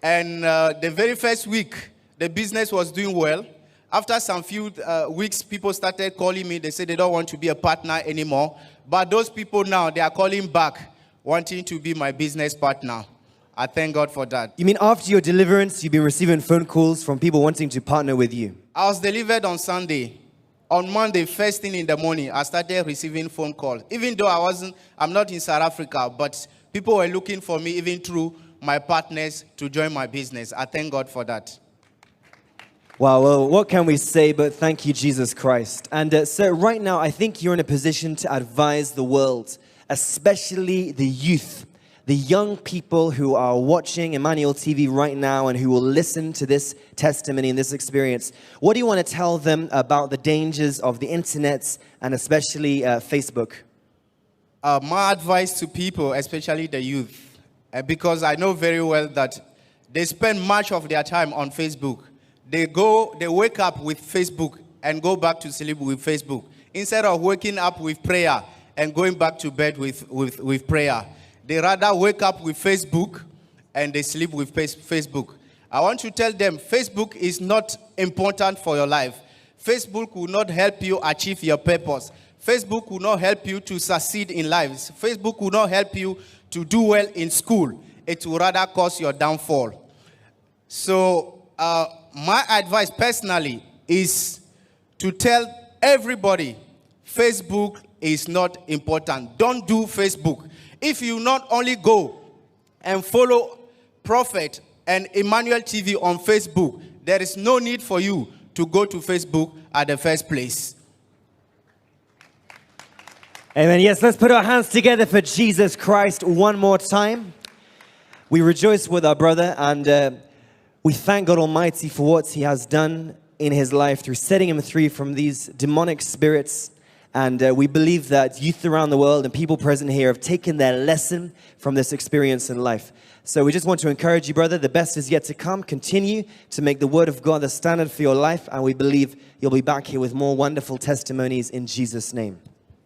and the very first week, the business was doing well. After some few weeks, people started calling me. They said they don't want to be a partner anymore. But those people now, they are calling back, wanting to be my business partner. I thank God for that. You mean after your deliverance, you've been receiving phone calls from people wanting to partner with you? I was delivered on Sunday. On Monday, first thing in the morning, I started receiving phone calls. Even though I'm not in South Africa, but people were looking for me even through my partners to join my business. I thank God for that. Wow, well, what can we say but thank you, Jesus Christ? And so right now, I think you're in a position to advise the world, especially the youth, the young people who are watching Emmanuel TV right now and who will listen to this testimony and this experience. What do you want to tell them about the dangers of the internet and especially Facebook? My advice to people, especially the youth, because I know very well that they spend much of their time on Facebook. They wake up with Facebook and go back to sleep with Facebook. Instead of waking up with prayer and going back to bed with prayer, they rather wake up with Facebook and they sleep with Facebook. I want to tell them Facebook is not important for your life. Facebook will not help you achieve your purpose. Facebook will not help you to succeed in life. Facebook will not help you to do well in school. It will rather cause your downfall. So, my advice personally is to tell everybody Facebook is not important. Don't do Facebook. If you not only go and follow Prophet and Emmanuel TV on Facebook, there is no need for you to go to Facebook at the first place. Amen. Yes, let's put our hands together for Jesus Christ one more time. We rejoice with our brother and we thank God Almighty for what He has done in his life through setting him free from these demonic spirits. And we believe that youth around the world and people present here have taken their lesson from this experience in life. So we just want to encourage you, brother, the best is yet to come. Continue to make the Word of God the standard for your life. And we believe you'll be back here with more wonderful testimonies in Jesus' name.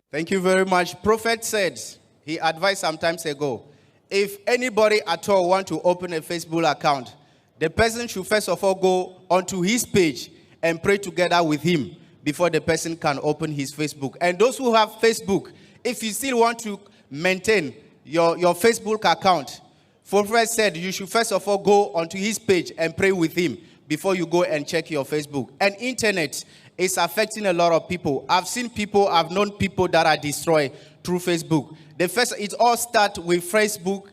Thank you very much. Prophet said, he advised some time ago, if anybody at all want to open a Facebook account, the person should first of all go onto his page and pray together with him before the person can open his Facebook. And those who have Facebook, if you still want to maintain your Facebook account, Prophet said you should first of all go onto his page and pray with him before you go and check your Facebook. And internet is affecting a lot of people. I've known people that are destroyed through Facebook. It all starts with Facebook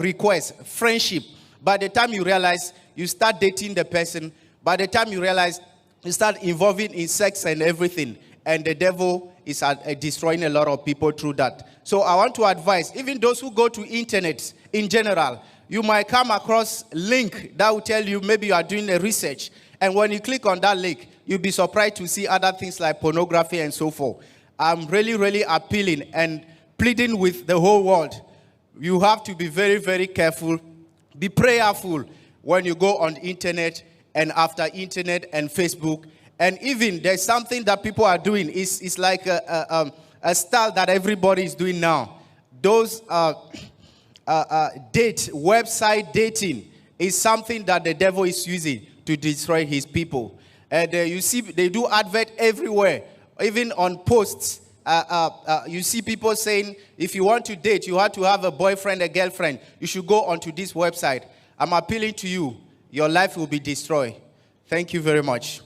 requests, friendship. By the time you realize you start dating the person, by the time you realize you start involving in sex and everything, and the devil is destroying a lot of people through that. So I want to advise, even those who go to internet in general, you might come across a link that will tell you maybe you are doing a research, and when you click on that link, you'll be surprised to see other things like pornography and so forth. I'm really, really appealing and pleading with the whole world. You have to be very, very careful. Be prayerful when you go on the internet and after internet and Facebook. And even there's something that people are doing. It's like a style that everybody is doing now. Those website dating is something that the devil is using to destroy his people. And you see, they do advert everywhere, even on posts. You see people saying, if you want to date, you have to have a boyfriend, a girlfriend. You should go onto this website. I'm appealing to you. Your life will be destroyed. Thank you very much.